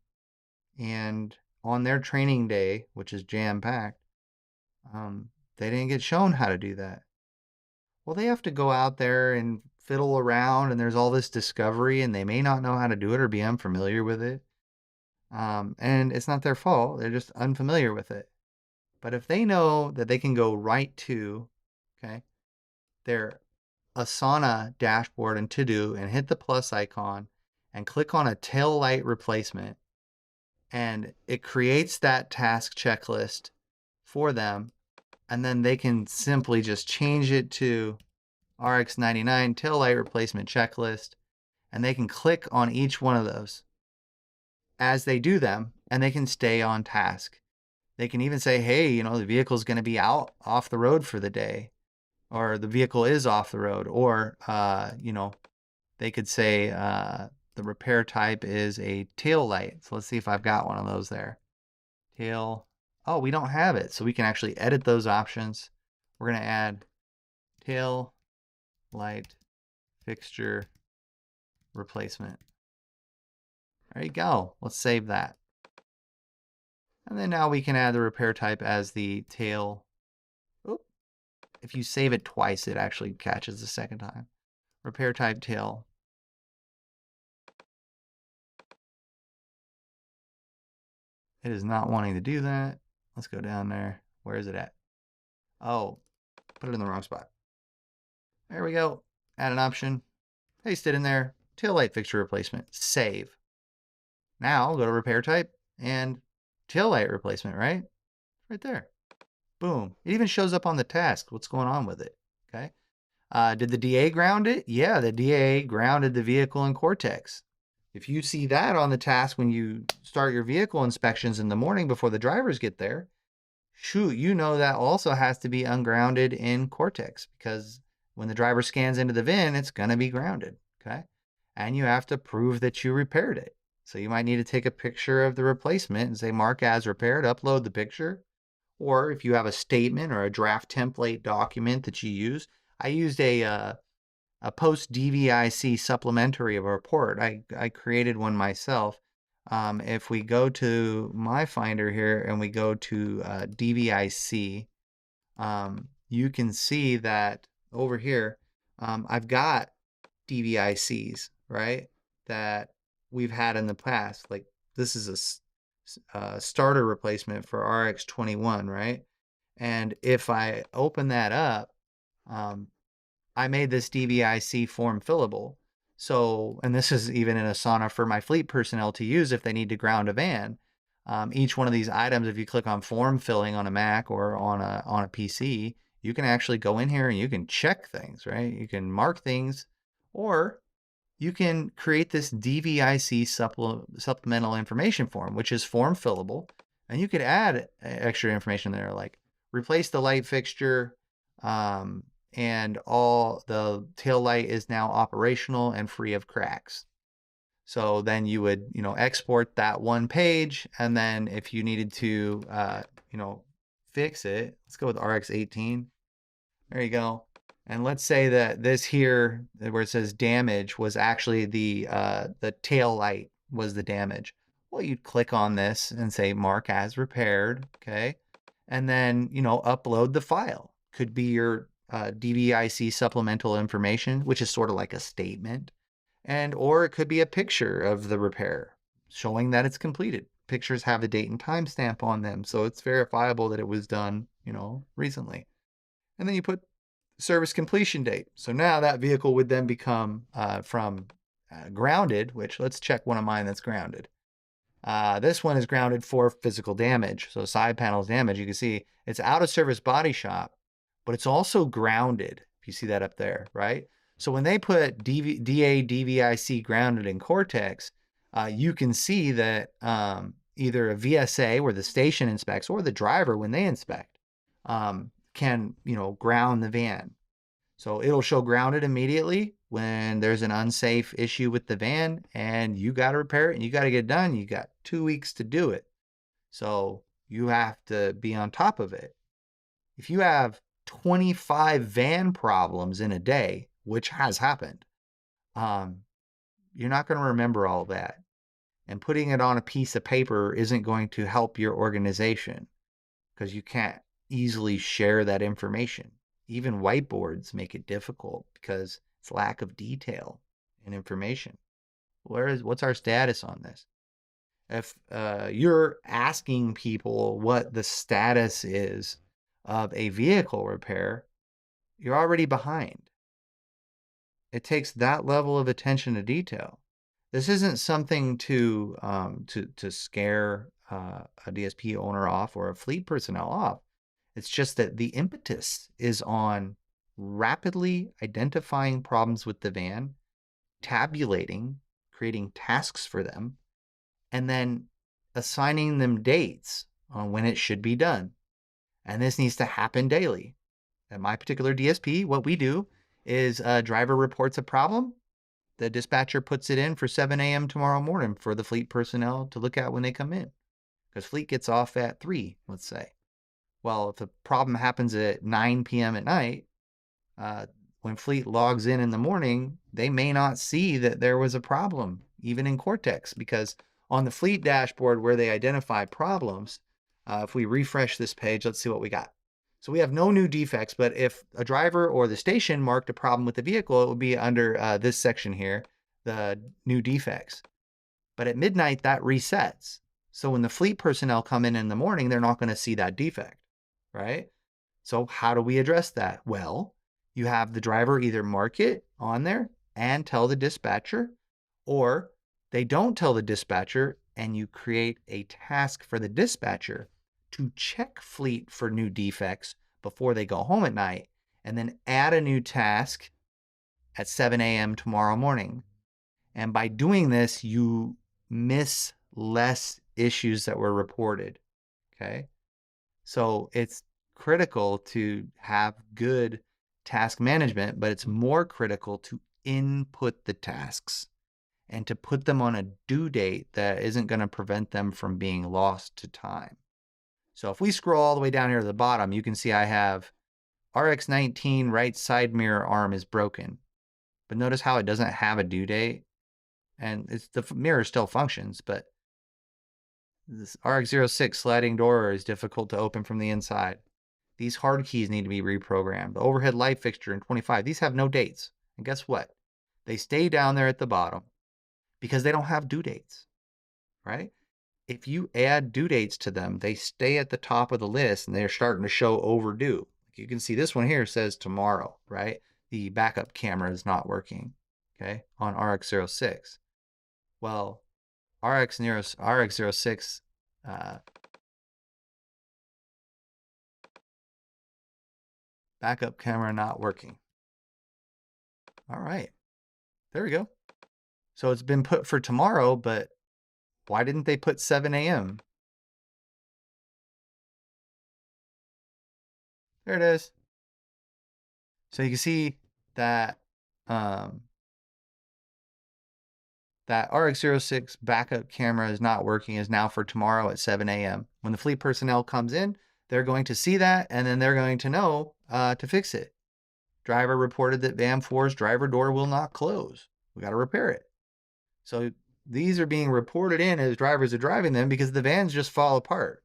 and on their training day, which is jam-packed, they didn't get shown how to do that? Well, they have to go out there and fiddle around and there's all this discovery and they may not know how to do it or be unfamiliar with it. And it's not their fault. They're just unfamiliar with it. But if they know that they can go right to, okay, their Asana dashboard and to-do and hit the plus icon and click on a tail light replacement, and it creates that task checklist for them, and then they can simply just change it to RX99 tail light replacement checklist, and they can click on each one of those as they do them, and they can stay on task. They can even say, hey, you know, the vehicle's going to be out off the road for the day, or the vehicle is off the road, or, you know, they could say the repair type is a tail light. So let's see if I've got one of those there. Tail. Oh, we don't have it. So we can actually edit those options. We're going to add tail light fixture replacement. There you go. Let's save that. And then now we can add the repair type as the tail if you save it twice, it actually catches the second time. Repair type tail. It is not wanting to do that. Let's go down there. Where is it at? Oh, put it in the wrong spot. There we go. Add an option. Paste it in there. Tail light fixture replacement. Save. Now go to repair type and tail light replacement, right? Right there. Boom. It even shows up on the task. What's going on with it? Okay. Did the DA ground it? Yeah, the DA grounded the vehicle in Cortex. If you see that on the task when you start your vehicle inspections in the morning before the drivers get there, shoot, you know that also has to be ungrounded in Cortex, because when the driver scans into the VIN, it's going to be grounded, okay? And you have to prove that you repaired it. So you might need to take a picture of the replacement and say mark as repaired, upload the picture. Or if you have a statement or a draft template document that you use, I used a post DVIC supplementary of a report. I created one myself. If we go to my finder here and we go to DVIC, you can see that over here, I've got DVICs, right, that we've had in the past. Like this is a starter replacement for RX21, right? And if I open that up, I made this DVIC form fillable. So, and this is even in Asana for my fleet personnel to use if they need to ground a van. Each one of these items, if you click on form filling on a Mac or on a PC, you can actually go in here and you can check things, right? You can mark things, or you can create this DVIC supplemental information form, which is form fillable. And you could add extra information there, like replace the light fixture, and all the tail light is now operational and free of cracks. So then you would, export that one page. And then if you needed to, fix it, let's go with RX18. There you go. And let's say that this here, where it says damage, was actually the tail light was the damage. Well, you'd click on this and say mark as repaired, okay? And then, upload the file. Could be your DVIC supplemental information, which is sort of like a statement. Or it could be a picture of the repair showing that it's completed. Pictures have a date and timestamp on them, so it's verifiable that it was done, recently. And then you put service completion date. So now that vehicle would then become from grounded, which let's check one of mine that's grounded. This one is grounded for physical damage. So side panels damage, you can see it's out of service body shop, but it's also grounded. If you see that up there, right? So when they put DA DVIC grounded in Cortex, you can see that either a VSA where the station inspects or the driver when they inspect can, ground the van. So it'll show grounded immediately when there's an unsafe issue with the van and you got to repair it and you got to get it done. You got 2 weeks to do it. So you have to be on top of it. If you have 25 van problems in a day, which has happened, you're not going to remember all that. And putting it on a piece of paper isn't going to help your organization because you can't easily share that information. Even whiteboards make it difficult because it's lack of detail and information. What's our status on this? If you're asking people what the status is of a vehicle repair, you're already behind. It takes that level of attention to detail. This isn't something to scare a DSP owner off or a fleet personnel off. It's just that the impetus is on rapidly identifying problems with the van, tabulating, creating tasks for them, and then assigning them dates on when it should be done. And this needs to happen daily. At my particular DSP, what we do is a driver reports a problem. The dispatcher puts it in for 7 a.m. tomorrow morning for the fleet personnel to look at when they come in. Because fleet gets off at 3, let's say. Well, if the problem happens at 9 p.m. at night, when fleet logs in the morning, they may not see that there was a problem, even in Cortex, because on the fleet dashboard where they identify problems, if we refresh this page, let's see what we got. So we have no new defects, but if a driver or the station marked a problem with the vehicle, it would be under this section here, the new defects. But at midnight, that resets. So when the fleet personnel come in the morning, they're not going to see that defect, right? So how do we address that? Well, you have the driver either mark it on there and tell the dispatcher, or they don't tell the dispatcher and you create a task for the dispatcher to check fleet for new defects before they go home at night, and then add a new task at 7 a.m. tomorrow morning. And by doing this, you miss less issues that were reported. Okay. So it's critical to have good task management, but it's more critical to input the tasks and to put them on a due date that isn't going to prevent them from being lost to time. So if we scroll all the way down here to the bottom, you can see I have RX-19 right side mirror arm is broken. But notice how it doesn't have a due date. And the mirror still functions, but this RX-06 sliding door is difficult to open from the inside. These hard keys need to be reprogrammed. The overhead light fixture in 25, these have no dates. And guess what? They stay down there at the bottom because they don't have due dates, right? If you add due dates to them, they stay at the top of the list and they're starting to show overdue. You can see this one here says tomorrow, right? The backup camera is not working, okay, on RX-06. Well, RX-06 backup camera not working. All right, there we go. So it's been put for tomorrow, but why didn't they put 7 a.m.? There it is. So you can see that that RX-06 backup camera is not working, is now for tomorrow at 7 a.m. When the fleet personnel comes in, they're going to see that, and then they're going to know to fix it. Driver reported that van 4's driver door will not close. We got to repair it. So these are being reported in as drivers are driving them because the vans just fall apart.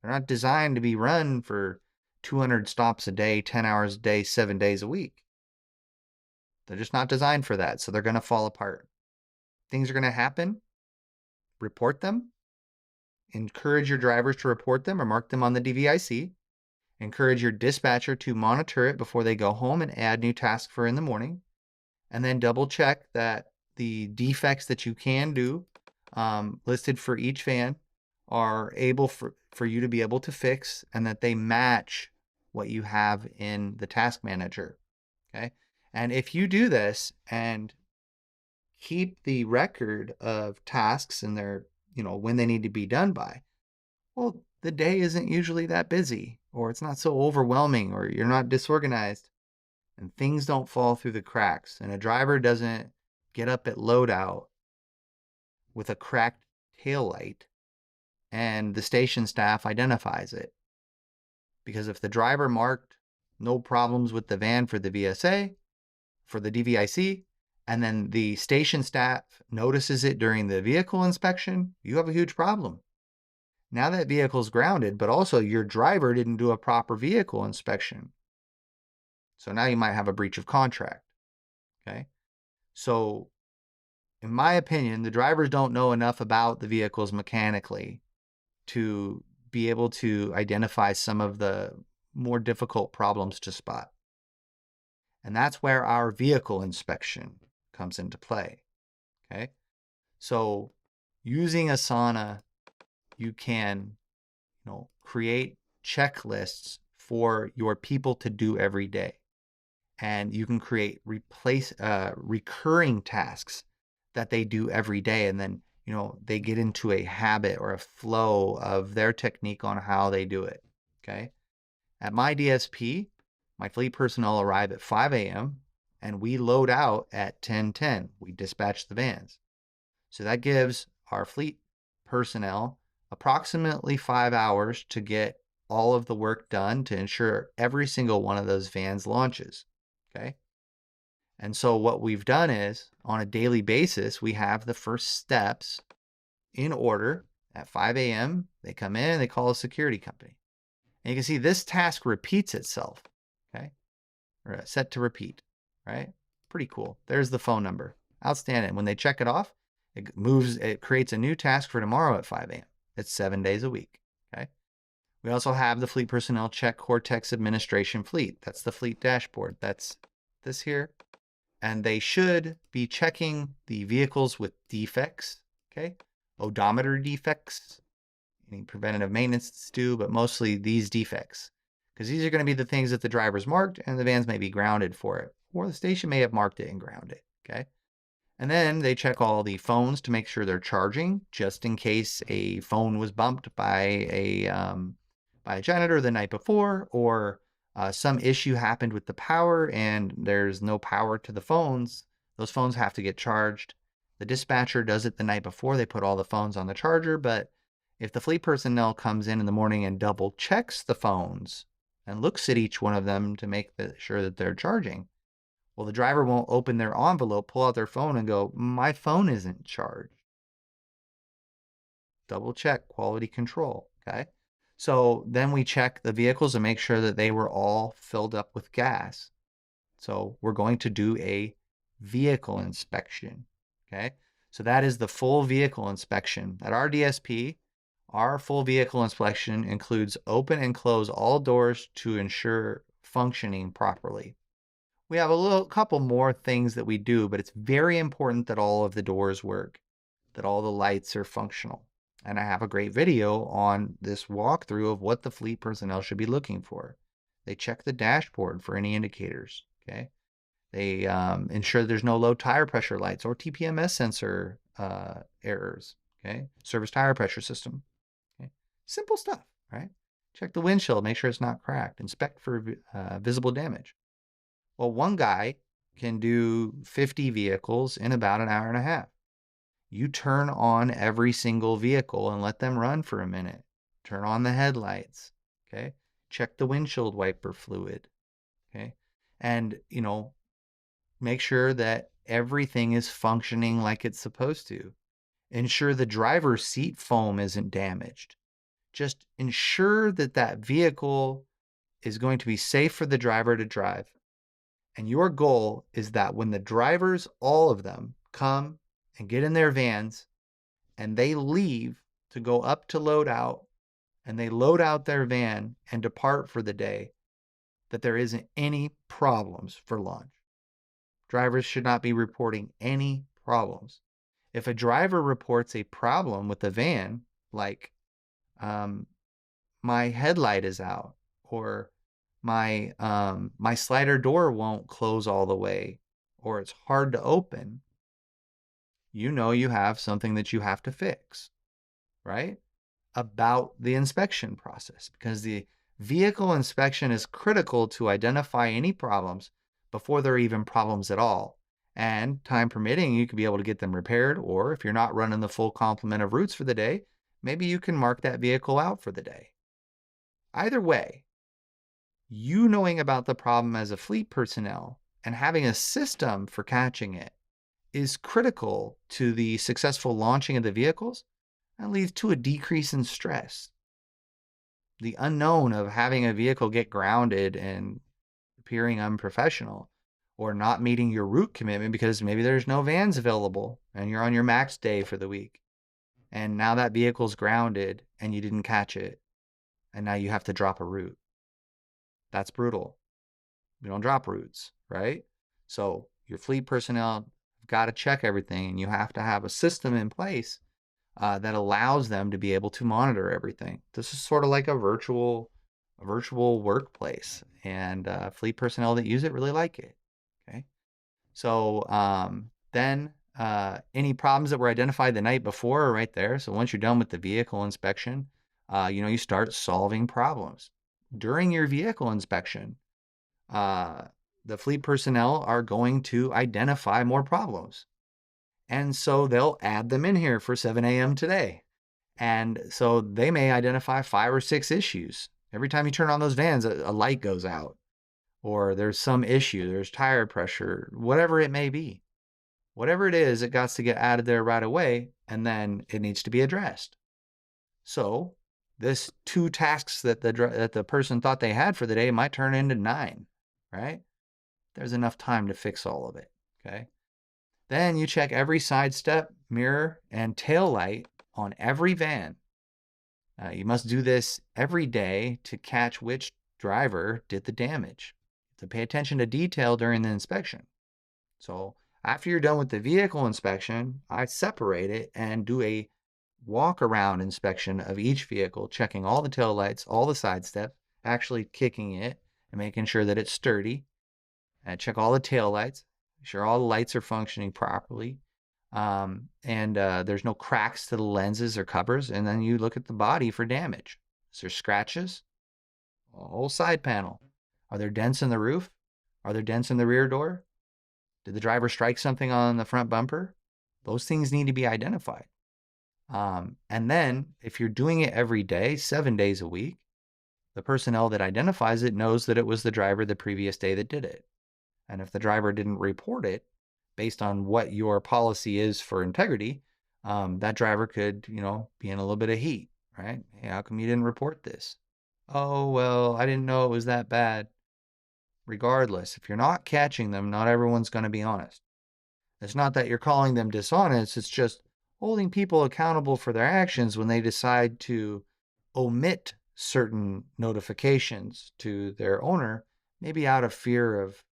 They're not designed to be run for 200 stops a day, 10 hours a day, 7 days a week. They're just not designed for that, so they're going to fall apart. Things are going to happen. Report them. Encourage your drivers to report them or mark them on the DVIC. Encourage your dispatcher to monitor it before they go home and add new tasks for in the morning. And then double check that the defects that you can do listed for each van are able for you to be able to fix, and that they match what you have in the task manager. Okay. And if you do this and keep the record of tasks and their, when they need to be done by, well, the day isn't usually that busy, or it's not so overwhelming, or you're not disorganized, and things don't fall through the cracks, and a driver doesn't get up at loadout with a cracked taillight and the station staff identifies it. Because if the driver marked no problems with the van for the VSA, for the DVIC, and then the station staff notices it during the vehicle inspection, you have a huge problem. Now that vehicle's grounded, but also your driver didn't do a proper vehicle inspection. So now you might have a breach of contract. Okay. So in my opinion, the drivers don't know enough about the vehicles mechanically to be able to identify some of the more difficult problems to spot. And that's where our vehicle inspection comes into play. Okay. So using Asana, you can, create checklists for your people to do every day. And you can create recurring tasks that they do every day. And then, they get into a habit or a flow of their technique on how they do it. Okay. At my DSP, my fleet personnel arrive at 5 a.m. and we load out at 10:10. We dispatch the vans. So that gives our fleet personnel approximately 5 hours to get all of the work done to ensure every single one of those vans launches. Okay. And so what we've done is, on a daily basis, we have the first steps in order. At 5 a.m., they come in, they call a security company. And you can see this task repeats itself, okay? Or set to repeat, right? Pretty cool. There's the phone number. Outstanding. When they check it off, it creates a new task for tomorrow at 5 a.m. It's 7 days a week, okay? We also have the fleet personnel check Cortex administration fleet. That's the fleet dashboard. That's this here. And they should be checking the vehicles with defects, okay? Odometer defects, any preventative maintenance to do, but mostly these defects. Because these are going to be the things that the driver's marked and the vans may be grounded for it. Or the station may have marked it and grounded it, okay? And then they check all the phones to make sure they're charging, just in case a phone was bumped by a janitor the night before, or some issue happened with the power and there's no power to the phones. Those phones have to get charged. The dispatcher does it the night before. They put all the phones on the charger, but if the fleet personnel comes in the morning and double checks the phones and looks at each one of them to make sure that they're charging, well, the driver won't open their envelope, pull out their phone and go, my phone isn't charged. Double check, quality control, okay? So then we check the vehicles and make sure that they were all filled up with gas. So we're going to do a vehicle inspection, okay? So that is the full vehicle inspection. At our DSP, our full vehicle inspection includes open and close all doors to ensure functioning properly. We have a couple more things that we do, but it's very important that all of the doors work, that all the lights are functional. And I have a great video on this walkthrough of what the fleet personnel should be looking for. They check the dashboard for any indicators, okay? They ensure there's no low tire pressure lights or TPMS sensor errors, okay? Service tire pressure system, okay? Simple stuff, right? Check the windshield, make sure it's not cracked. Inspect for visible damage. Well, one guy can do 50 vehicles in about an hour and a half. You turn on every single vehicle and let them run for a minute. Turn on the headlights, okay? Check the windshield wiper fluid, okay? And, make sure that everything is functioning like it's supposed to. Ensure the driver's seat foam isn't damaged. Just ensure that that vehicle is going to be safe for the driver to drive. And your goal is that when the drivers, all of them, come and get in their vans and they leave to go up to load out and they load out their van and depart for the day, that there isn't any problems for launch. Drivers should not be reporting any problems. If a driver reports a problem with the van, like my headlight is out, or my slider door won't close all the way, or it's hard to open, you have something that you have to fix, right? About the inspection process, because the vehicle inspection is critical to identify any problems before there are even problems at all. And time permitting, you could be able to get them repaired, or if you're not running the full complement of routes for the day, maybe you can mark that vehicle out for the day. Either way, you knowing about the problem as a fleet personnel and having a system for catching it is critical to the successful launching of the vehicles and leads to a decrease in stress. The unknown of having a vehicle get grounded and appearing unprofessional, or not meeting your route commitment because maybe there's no vans available and you're on your max day for the week. And now that vehicle's grounded and you didn't catch it. And now you have to drop a route. That's brutal. We don't drop routes, right? So your fleet personnel have got to check everything, and you have to have a system in place that allows them to be able to monitor everything. This is sort of like a virtual workplace, and fleet personnel that use it really like it. Okay, so then any problems that were identified the night before are right there. So once you're done with the vehicle inspection, you start solving problems. During your vehicle inspection, the fleet personnel are going to identify more problems. And so they'll add them in here for 7 a.m. today. And so they may identify 5 or 6 issues. Every time you turn on those vans, a light goes out, or there's some issue, there's tire pressure, whatever it may be. Whatever it is, it got to get added there right away, and then it needs to be addressed. So this 2 tasks that the person thought they had for the day might turn into 9, right? There's enough time to fix all of it, okay? Then you check every side step, mirror, and tail light on every van. You must do this every day to catch which driver did the damage. To pay attention to detail during the inspection. So after you're done with the vehicle inspection, I separate it and do a walk around inspection of each vehicle, checking all the tail lights, all the side steps, actually kicking it and making sure that it's sturdy. And check all the tail lights, make sure all the lights are functioning properly. There's no cracks to the lenses or covers. And then you look at the body for damage. Is there scratches? A whole side panel. Are there dents in the roof? Are there dents in the rear door? Did the driver strike something on the front bumper? Those things need to be identified. And then if you're doing it every day, 7 days a week, the personnel that identifies it knows that it was the driver the previous day that did it. And if the driver didn't report it, based on what your policy is for integrity, that driver could, be in a little bit of heat, right? Hey, how come you didn't report this? Oh, well, I didn't know it was that bad. Regardless, if you're not catching them, not everyone's going to be honest. It's not that you're calling them dishonest, it's just holding people accountable for their actions when they decide to omit certain notifications to their owner, maybe out of fear of,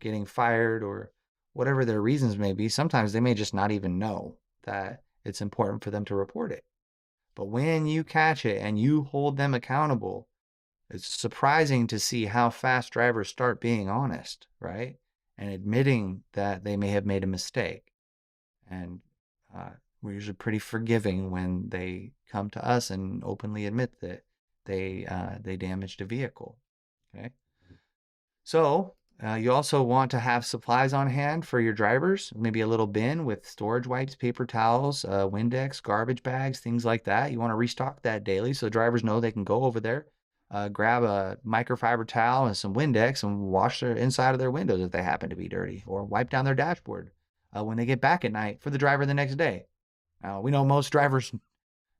getting fired or whatever their reasons may be. Sometimes they may just not even know that it's important for them to report it. But when you catch it and you hold them accountable, it's surprising to see how fast drivers start being honest, right? And admitting that they may have made a mistake. And we're usually pretty forgiving when they come to us and openly admit that they damaged a vehicle, okay? So you also want to have supplies on hand for your drivers, maybe a little bin with storage wipes, paper towels, Windex, garbage bags, things like that. You want to restock that daily so drivers know they can go over there, grab a microfiber towel and some Windex and wash their inside of their windows if they happen to be dirty, or wipe down their dashboard when they get back at night for the driver the next day. We know most drivers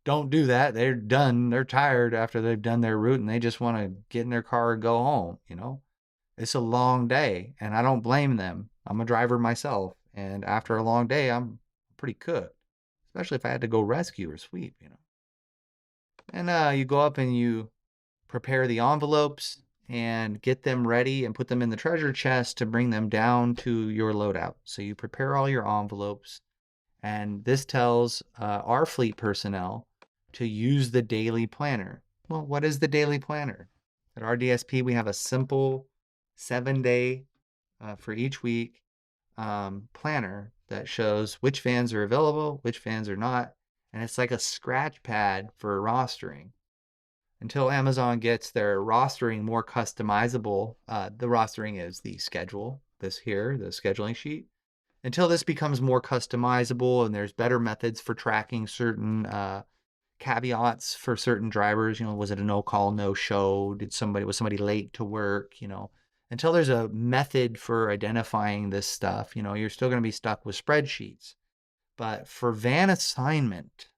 don't do that. They're done. They're tired after they've done their route and they just want to get in their car and go home, It's a long day, and I don't blame them. I'm a driver myself, and after a long day, I'm pretty cooked, especially if I had to go rescue or sweep, And you go up and you prepare the envelopes and get them ready and put them in the treasure chest to bring them down to your loadout. So you prepare all your envelopes, and this tells our fleet personnel to use the daily planner. Well, what is the daily planner? At our DSP, we have a simple 7-day for each week planner that shows which vans are available, which vans are not, and it's like a scratch pad for rostering. Until Amazon gets their rostering more customizable, the rostering is the schedule, the scheduling sheet. Until this becomes more customizable and there's better methods for tracking certain caveats for certain drivers, was it a no call, no show? Was somebody late to work? Until there's a method for identifying this stuff, you're still going to be stuck with spreadsheets. But for van assignment,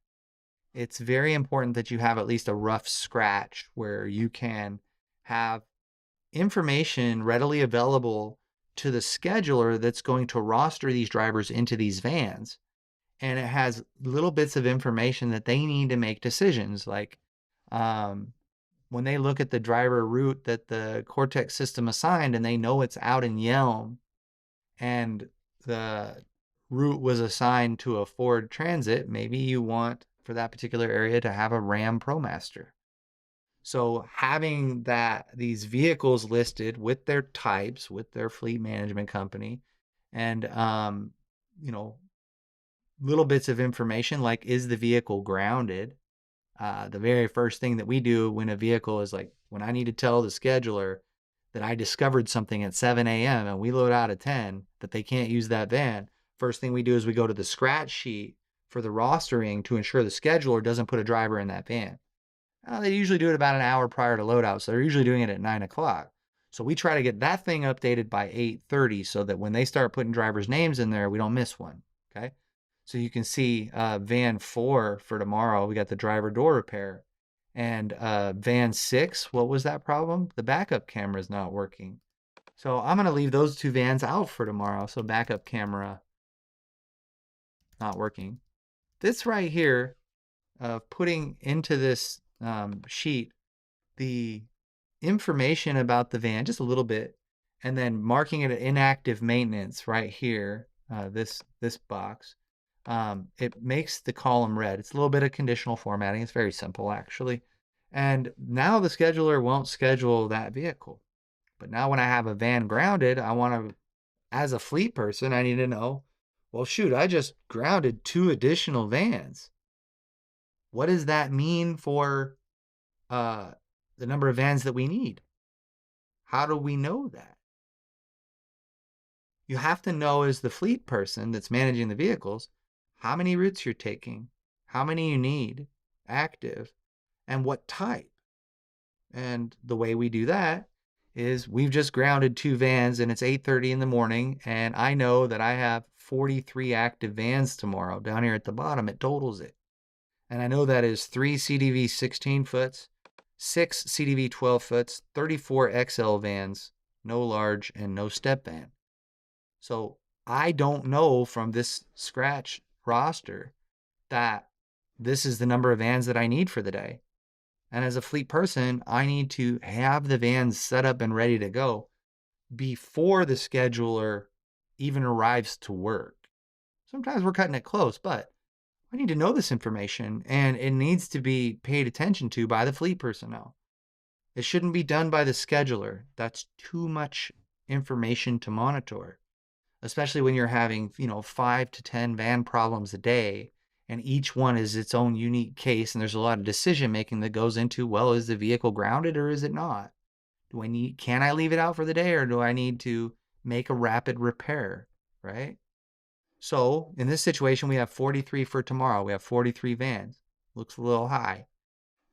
it's very important that you have at least a rough scratch where you can have information readily available to the scheduler that's going to roster these drivers into these vans. And it has little bits of information that they need to make decisions. Like when they look at the driver route that the Cortex system assigned and they know it's out in Yelm and the route was assigned to a Ford Transit, maybe you want for that particular area to have a Ram ProMaster. So having these vehicles listed with their types, with their fleet management company, and little bits of information like, is the vehicle grounded? The very first thing that we do when a vehicle is like, when I need to tell the scheduler that I discovered something at 7 a.m. and we load out at 10, that they can't use that van, first thing we do is we go to the scratch sheet for the rostering to ensure the scheduler doesn't put a driver in that van. They usually do it about an hour prior to loadout, so they're usually doing it at 9 o'clock. So we try to get that thing updated by 8:30 so that when they start putting drivers' names in there, we don't miss one, okay? So you can see van 4 for tomorrow, we got the driver door repair. And van 6, what was that problem? The backup camera is not working. So I'm going to leave those 2 vans out for tomorrow. So backup camera not working. This right here, putting into this sheet the information about the van, just a little bit, and then marking it inactive maintenance right here, this box, it makes the column red. It's a little bit of conditional formatting. It's very simple, actually. And now the scheduler won't schedule that vehicle. But now when I have a van grounded, I want to, as a fleet person, I need to know, well, shoot, I just grounded 2 additional vans. What does that mean for uh, the number of vans that we need? How do we know that? You have to know, as the fleet person that's managing the vehicles, how many routes you're taking, how many you need active, and what type. And the way we do that is we've just grounded 2 vans and it's 8:30 in the morning, and I know that I have 43 active vans tomorrow. Down here at the bottom, it totals it. And I know that is 3 CDV 16 foots, 6 CDV 12 foots, 34 XL vans, no large, and no step van. So I don't know from this scratch roster that this is the number of vans that I need for the day. And as a fleet person, I need to have the vans set up and ready to go before the scheduler even arrives to work. Sometimes we're cutting it close, but I need to know this information, and it needs to be paid attention to by the fleet personnel. It shouldn't be done by the scheduler. That's too much information to monitor, especially when you're having, 5 to 10 van problems a day, and each one is its own unique case, and there's a lot of decision making that goes into, well, is the vehicle grounded or is it not? Can I leave it out for the day, or do I need to make a rapid repair, right? So in this situation, we have 43 for tomorrow. We have 43 vans. Looks a little high.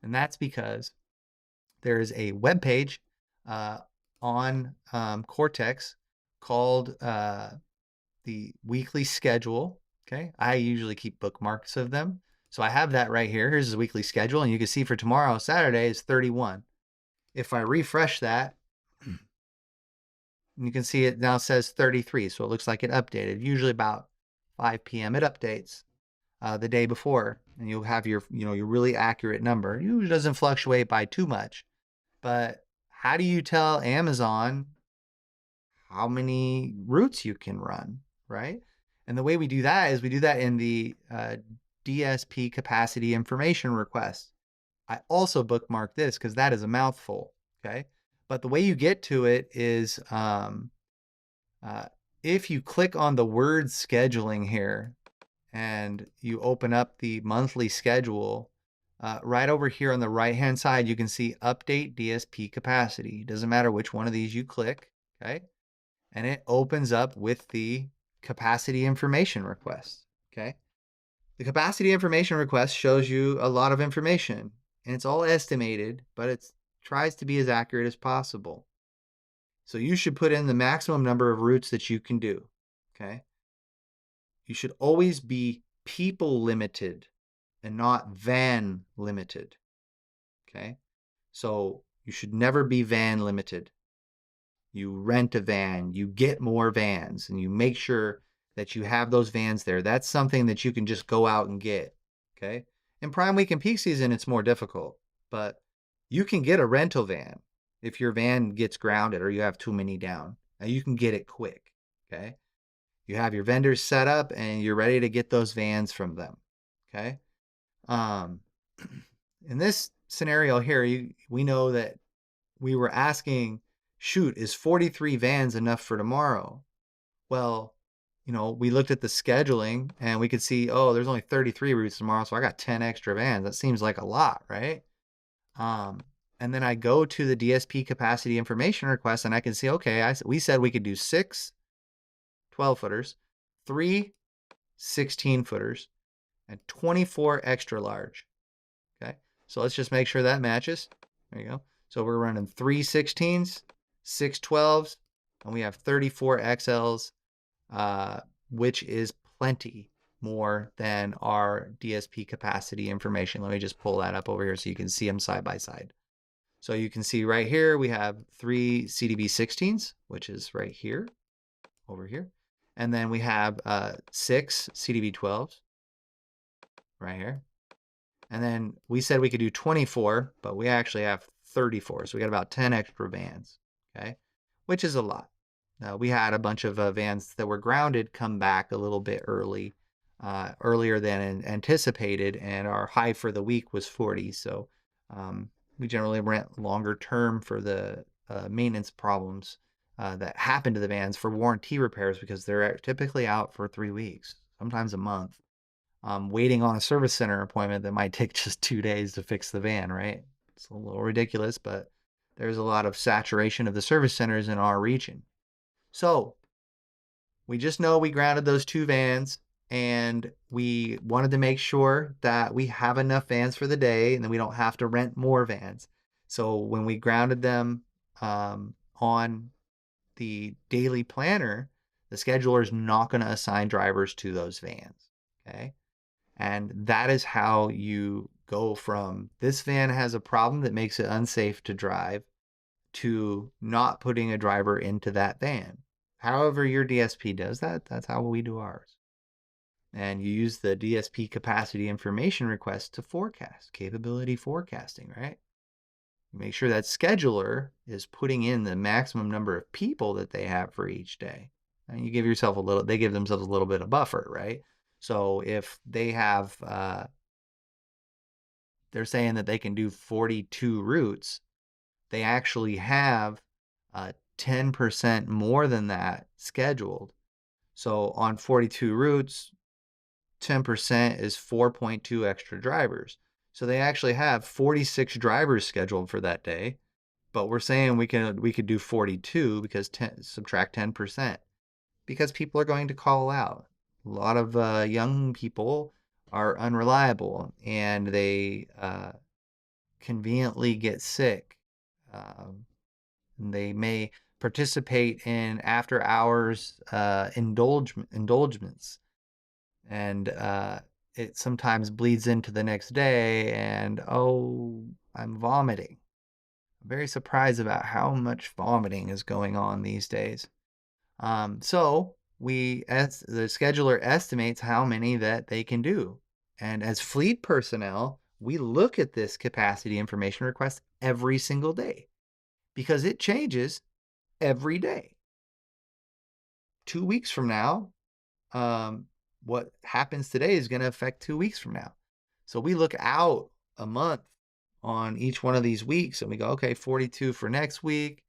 And that's because there is a web page on Cortex called the weekly schedule. Okay. I usually keep bookmarks of them. So I have that right here. Here's his weekly schedule. And you can see for tomorrow, Saturday, is 31. If I refresh that, you can see it now says 33. So it looks like it updated. Usually about 5 p.m. it updates the day before. And you'll have your really accurate number. It usually doesn't fluctuate by too much. But how do you tell Amazon how many routes you can run, right? And the way we do that is we do that in the DSP capacity information request. I also bookmark this because that is a mouthful, okay? But the way you get to it is if you click on the word scheduling here and you open up the monthly schedule, right over here on the right-hand side, you can see update DSP capacity. It doesn't matter which one of these you click, okay? And it opens up with the capacity information request, okay? The capacity information request shows you a lot of information, and it's all estimated, but it tries to be as accurate as possible. So you should put in the maximum number of routes that you can do, okay? You should always be people limited and not van limited, okay? So you should never be van limited. You rent a van, you get more vans, and you make sure that you have those vans there. That's something that you can just go out and get, okay? In prime week and peak season, it's more difficult, but you can get a rental van if your van gets grounded or you have too many down. Now you can get it quick, okay? You have your vendors set up and you're ready to get those vans from them, okay? In this scenario here, we know that we were asking, shoot, is 43 vans enough for tomorrow? Well, we looked at the scheduling and we could see, oh, there's only 33 routes tomorrow, so I got 10 extra vans. That seems like a lot, right? And then I go to the DSP capacity information request and I can see, okay, we said we could do 6 12-footers, 3 16-footers, and 24 extra large. Okay, so let's just make sure that matches. There you go. So we're running 3 16s, 6 12s, and we have 34 XLs, which is plenty. more than our DSP capacity information. Let me just pull that up over here so you can see them side by side. So you can see right here, we have 3 CDB16s, which is right here, over here. And then we have 6 CDB12s right here. And then we said we could do 24, but we actually have 34. So we got about 10 extra vans, okay? Which is a lot. We had a bunch of vans that were grounded come back a little bit earlier than anticipated, and our high for the week was 40. So we generally rent longer term for the maintenance problems that happen to the vans for warranty repairs, because they're typically out for 3 weeks, sometimes a month. Waiting on a service center appointment that might take just 2 days to fix the van, right? It's a little ridiculous, but there's a lot of saturation of the service centers in our region. So we just know we grounded those 2 vans, and we wanted to make sure that we have enough vans for the day and then we don't have to rent more vans. So when we grounded them on the daily planner, the scheduler is not going to assign drivers to those vans, okay? And that is how you go from this van has a problem that makes it unsafe to drive to not putting a driver into that van. However your DSP does that, that's how we do ours. And you use the DSP capacity information request to forecast, capability forecasting, right? You make sure that scheduler is putting in the maximum number of people that they have for each day. And you give yourself a little, they give themselves a little bit of buffer, right? So if they have, they're saying that they can do 42 routes, they actually have 10% more than that scheduled. So on 42 routes, 10% is 4.2 extra drivers. So they actually have 46 drivers scheduled for that day, but we're saying we could do 42 because subtract 10%, because people are going to call out. A lot of young people are unreliable, and they conveniently get sick. They may participate in after hours indulgements, and it sometimes bleeds into the next day, and oh, I'm vomiting. I'm very surprised about how much vomiting is going on these days. So the scheduler estimates how many that they can do. And as fleet personnel, we look at this capacity information request every single day because it changes every day. 2 weeks from now, what happens today is going to affect 2 weeks from now. So we look out a month on each one of these weeks and we go, okay, 42 for next week.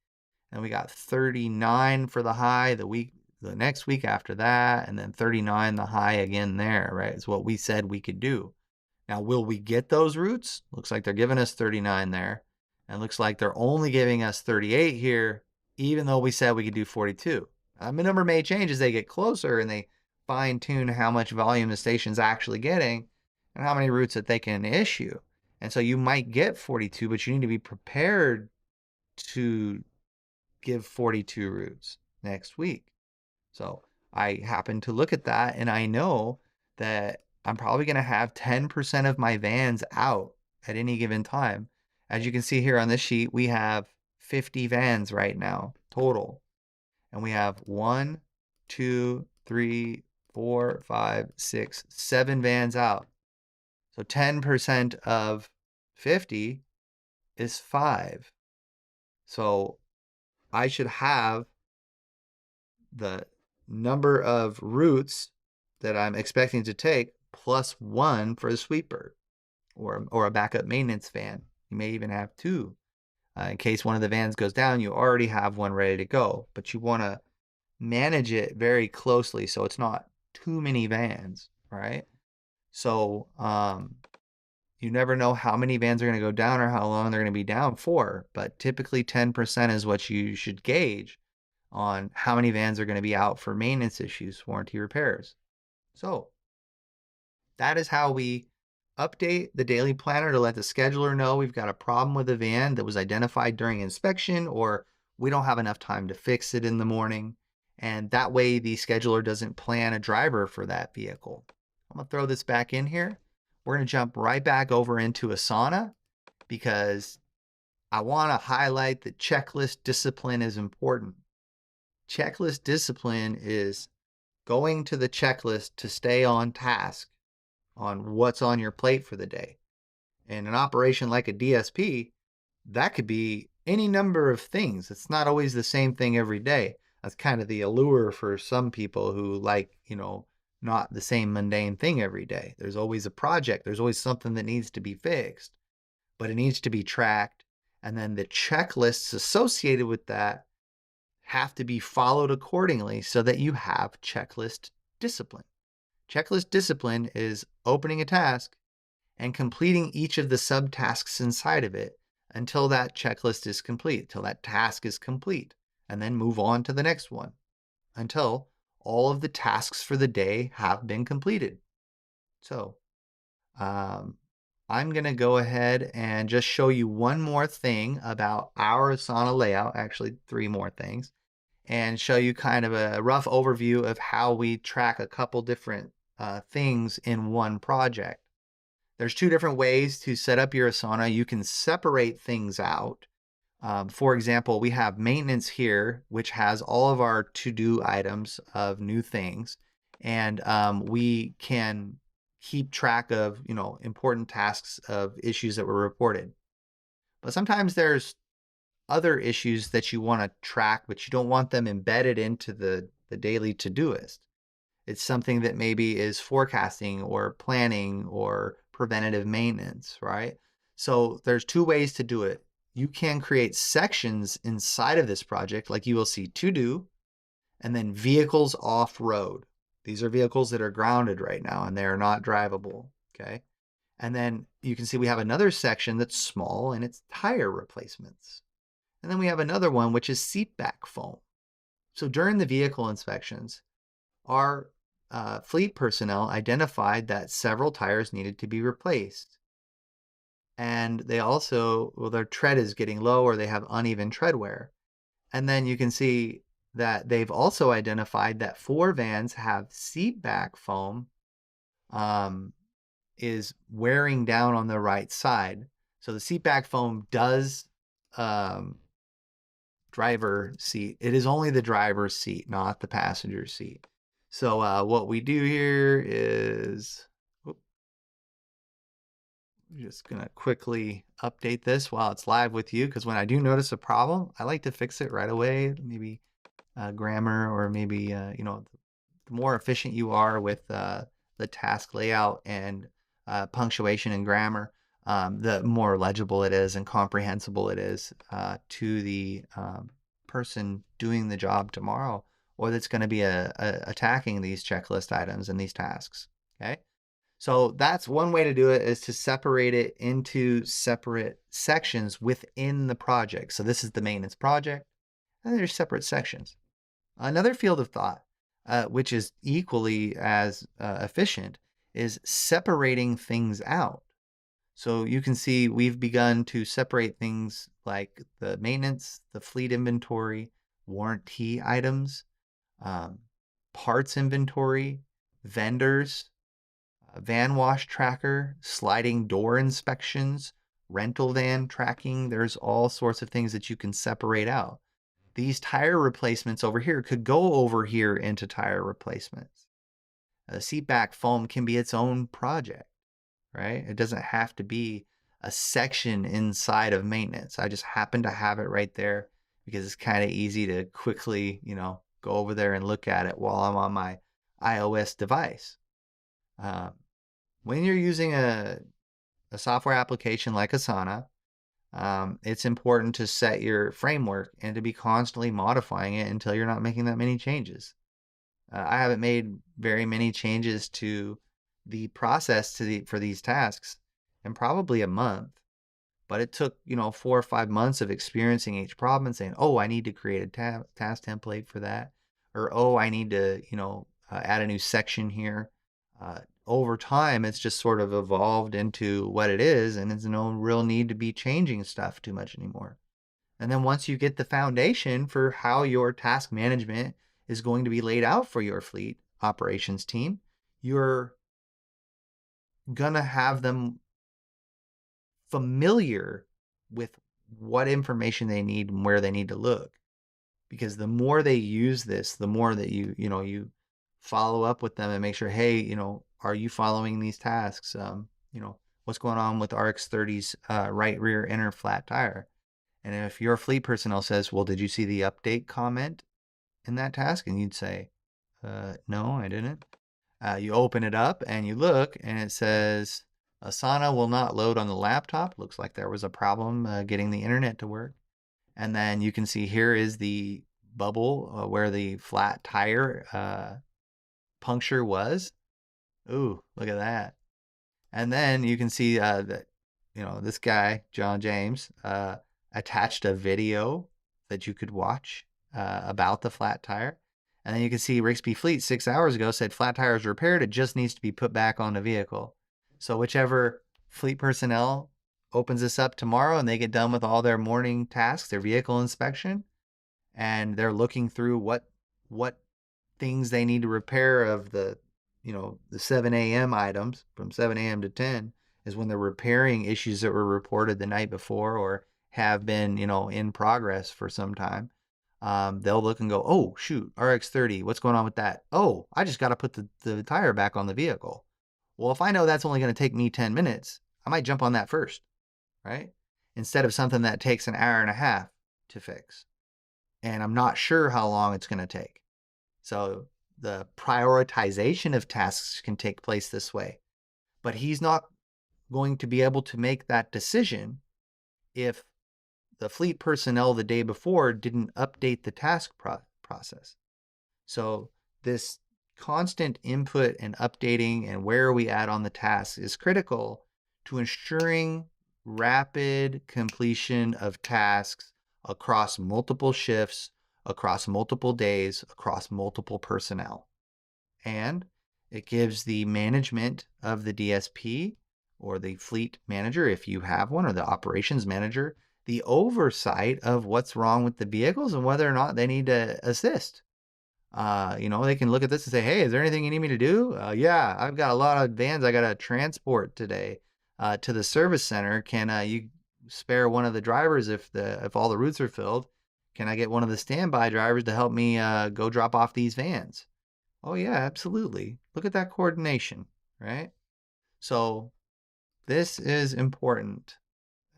And we got 39 for the high the next week after that, and then 39 the high again there, right? It's what we said we could do. Now, will we get those routes? Looks like they're giving us 39 there, and looks like they're only giving us 38 here, even though we said we could do 42. The number may change as they get closer and they fine tune how much volume the station's actually getting and how many routes that they can issue. And so you might get 42, but you need to be prepared to give 42 routes next week. So I happen to look at that and I know that I'm probably going to have 10% of my vans out at any given time. As you can see here on this sheet, we have 50 vans right now total. And we have 1, 2, 3, 4, 5, 6, 7 vans out. So 10% of 50 is 5. So I should have the number of routes that I'm expecting to take plus 1 for the sweeper or a backup maintenance van. You may even have 2. In case one of the vans goes down, you already have one ready to go, but you want to manage it very closely so it's not too many vans, right? So you never know how many vans are going to go down or how long they're going to be down for, but typically 10% is what you should gauge on how many vans are going to be out for maintenance issues, warranty repairs. So that is how we update the daily planner to let the scheduler know we've got a problem with a van that was identified during inspection, or we don't have enough time to fix it in the morning. And that way the scheduler doesn't plan a driver for that vehicle. I'm going to throw this back in here. We're going to jump right back over into Asana because I want to highlight that checklist discipline is important. Checklist discipline is going to the checklist to stay on task on what's on your plate for the day. And an operation like a DSP, that could be any number of things. It's not always the same thing every day. That's kind of the allure for some people who like, not the same mundane thing every day. There's always a project, there's always something that needs to be fixed, but it needs to be tracked. And then the checklists associated with that have to be followed accordingly so that you have checklist discipline. Checklist discipline is opening a task and completing each of the subtasks inside of it until that checklist is complete, until that task is complete, and then move on to the next one until all of the tasks for the day have been completed. So I'm going to go ahead and just show you one more thing about our Asana layout, actually 3 more things, and show you kind of a rough overview of how we track a couple different things in one project. There's 2 different ways to set up your Asana. You can separate things out. For example, we have maintenance here, which has all of our to-do items of new things. And we can keep track of, important tasks of issues that were reported. But sometimes there's other issues that you want to track, but you don't want them embedded into the daily to-doist. It's something that maybe is forecasting or planning or preventative maintenance, right? So there's 2 ways to do it. You can create sections inside of this project, like you will see to do, and then vehicles off road. These are vehicles that are grounded right now and they are not drivable, okay? And then you can see we have another section that's small and it's tire replacements. And then we have another one, which is seat back foam. So during the vehicle inspections, our fleet personnel identified that several tires needed to be replaced. And they also, their tread is getting low or they have uneven tread wear. And then you can see that they've also identified that 4 vans have seat back foam is wearing down on the right side. So the seat back foam does driver seat. It is only the driver's seat, not the passenger seat. So what we do here is, I'm just going to quickly update this while it's live with you, because when I do notice a problem, I like to fix it right away. Maybe grammar, or maybe, the more efficient you are with the task layout and punctuation and grammar, the more legible it is and comprehensible it is to the person doing the job tomorrow, or that's going to be attacking these checklist items and these tasks. Okay. So that's one way to do it, is to separate it into separate sections within the project. So this is the maintenance project, and there's separate sections. Another field of thought, which is equally as efficient, is separating things out. So you can see we've begun to separate things like the maintenance, the fleet inventory, warranty items, parts inventory, vendors, van wash tracker, sliding door inspections, rental van tracking. There's all sorts of things that you can separate out. These tire replacements over here could go over here into tire replacements. The seat back foam can be its own project, right? It doesn't have to be a section inside of maintenance. I just happen to have it right there because it's kind of easy to quickly, go over there and look at it while I'm on my iOS device. When you're using a software application like Asana, it's important to set your framework and to be constantly modifying it until you're not making that many changes. I haven't made very many changes to the process for these tasks in probably a month, but it took 4 or 5 months of experiencing each problem and saying, oh, I need to create a task template for that, or oh, I need to add a new section here. Over time, it's just sort of evolved into what it is, and there's no real need to be changing stuff too much anymore. And then once you get the foundation for how your task management is going to be laid out for your fleet operations team, you're gonna have them familiar with what information they need and where they need to look. Because the more they use this, the more that you follow up with them and make sure, hey, are you following these tasks? What's going on with RX-30's right rear inner flat tire? And if your fleet personnel says, well, did you see the update comment in that task? And you'd say, no, I didn't. You open it up and you look, and it says, Asana will not load on the laptop. Looks like there was a problem getting the internet to work. And then you can see here is the bubble where the flat tire puncture was. Ooh, look at that. And then you can see that, this guy, John James, attached a video that you could watch about the flat tire. And then you can see Rixby Fleet 6 hours ago said flat tire is repaired. It just needs to be put back on the vehicle. So whichever fleet personnel opens this up tomorrow and they get done with all their morning tasks, their vehicle inspection, and they're looking through what things they need to repair of the 7 a.m. items from 7 a.m. to 10 is when they're repairing issues that were reported the night before or have been in progress for some time. They'll look and go, oh shoot, RX-30, what's going on with that? Oh, I just got to put the tire back on the vehicle. Well, if I know that's only going to take me 10 minutes, I might jump on that first, right? Instead of something that takes an hour and a half to fix. And I'm not sure how long it's going to take. So the prioritization of tasks can take place this way. But he's not going to be able to make that decision if the fleet personnel the day before didn't update the task process. So this constant input and updating and where are we at on the task is critical to ensuring rapid completion of tasks across multiple shifts, across multiple days, across multiple personnel. And it gives the management of the DSP or the fleet manager, if you have one, or the operations manager, the oversight of what's wrong with the vehicles and whether or not they need to assist. They can look at this and say, hey, is there anything you need me to do? Yeah, I've got a lot of vans I got to transport today to the service center. Can you spare one of the drivers if all the routes are filled? Can I get one of the standby drivers to help me go drop off these vans? Oh yeah, absolutely. Look at that coordination, right? So this is important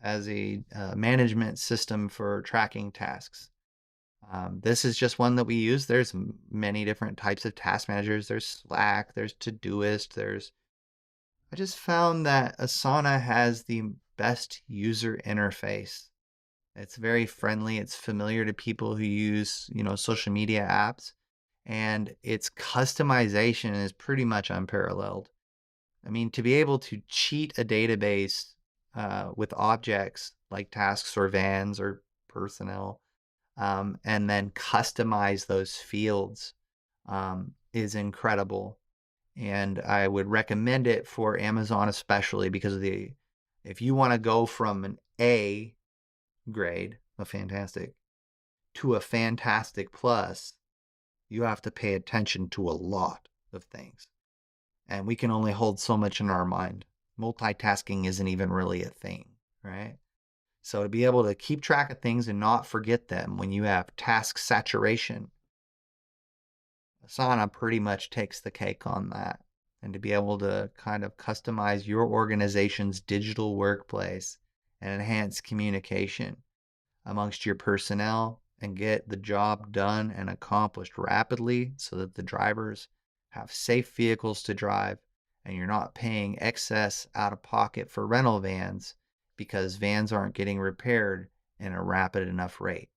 as a management system for tracking tasks. This is just one that we use. There's many different types of task managers. There's Slack, there's Todoist, I just found that Asana has the best user interface. It's very friendly. It's familiar to people who use, social media apps, and its customization is pretty much unparalleled. I mean, to be able to cheat a database with objects like tasks or vans or personnel, and then customize those fields is incredible. And I would recommend it for Amazon especially because if you want to go from an A grade, a fantastic, to a fantastic plus, you have to pay attention to a lot of things. And we can only hold so much in our mind. Multitasking isn't even really a thing, right? So to be able to keep track of things and not forget them when you have task saturation, Asana pretty much takes the cake on that. And to be able to kind of customize your organization's digital workplace and enhance communication amongst your personnel and get the job done and accomplished rapidly so that the drivers have safe vehicles to drive and you're not paying excess out of pocket for rental vans because vans aren't getting repaired in a rapid enough rate.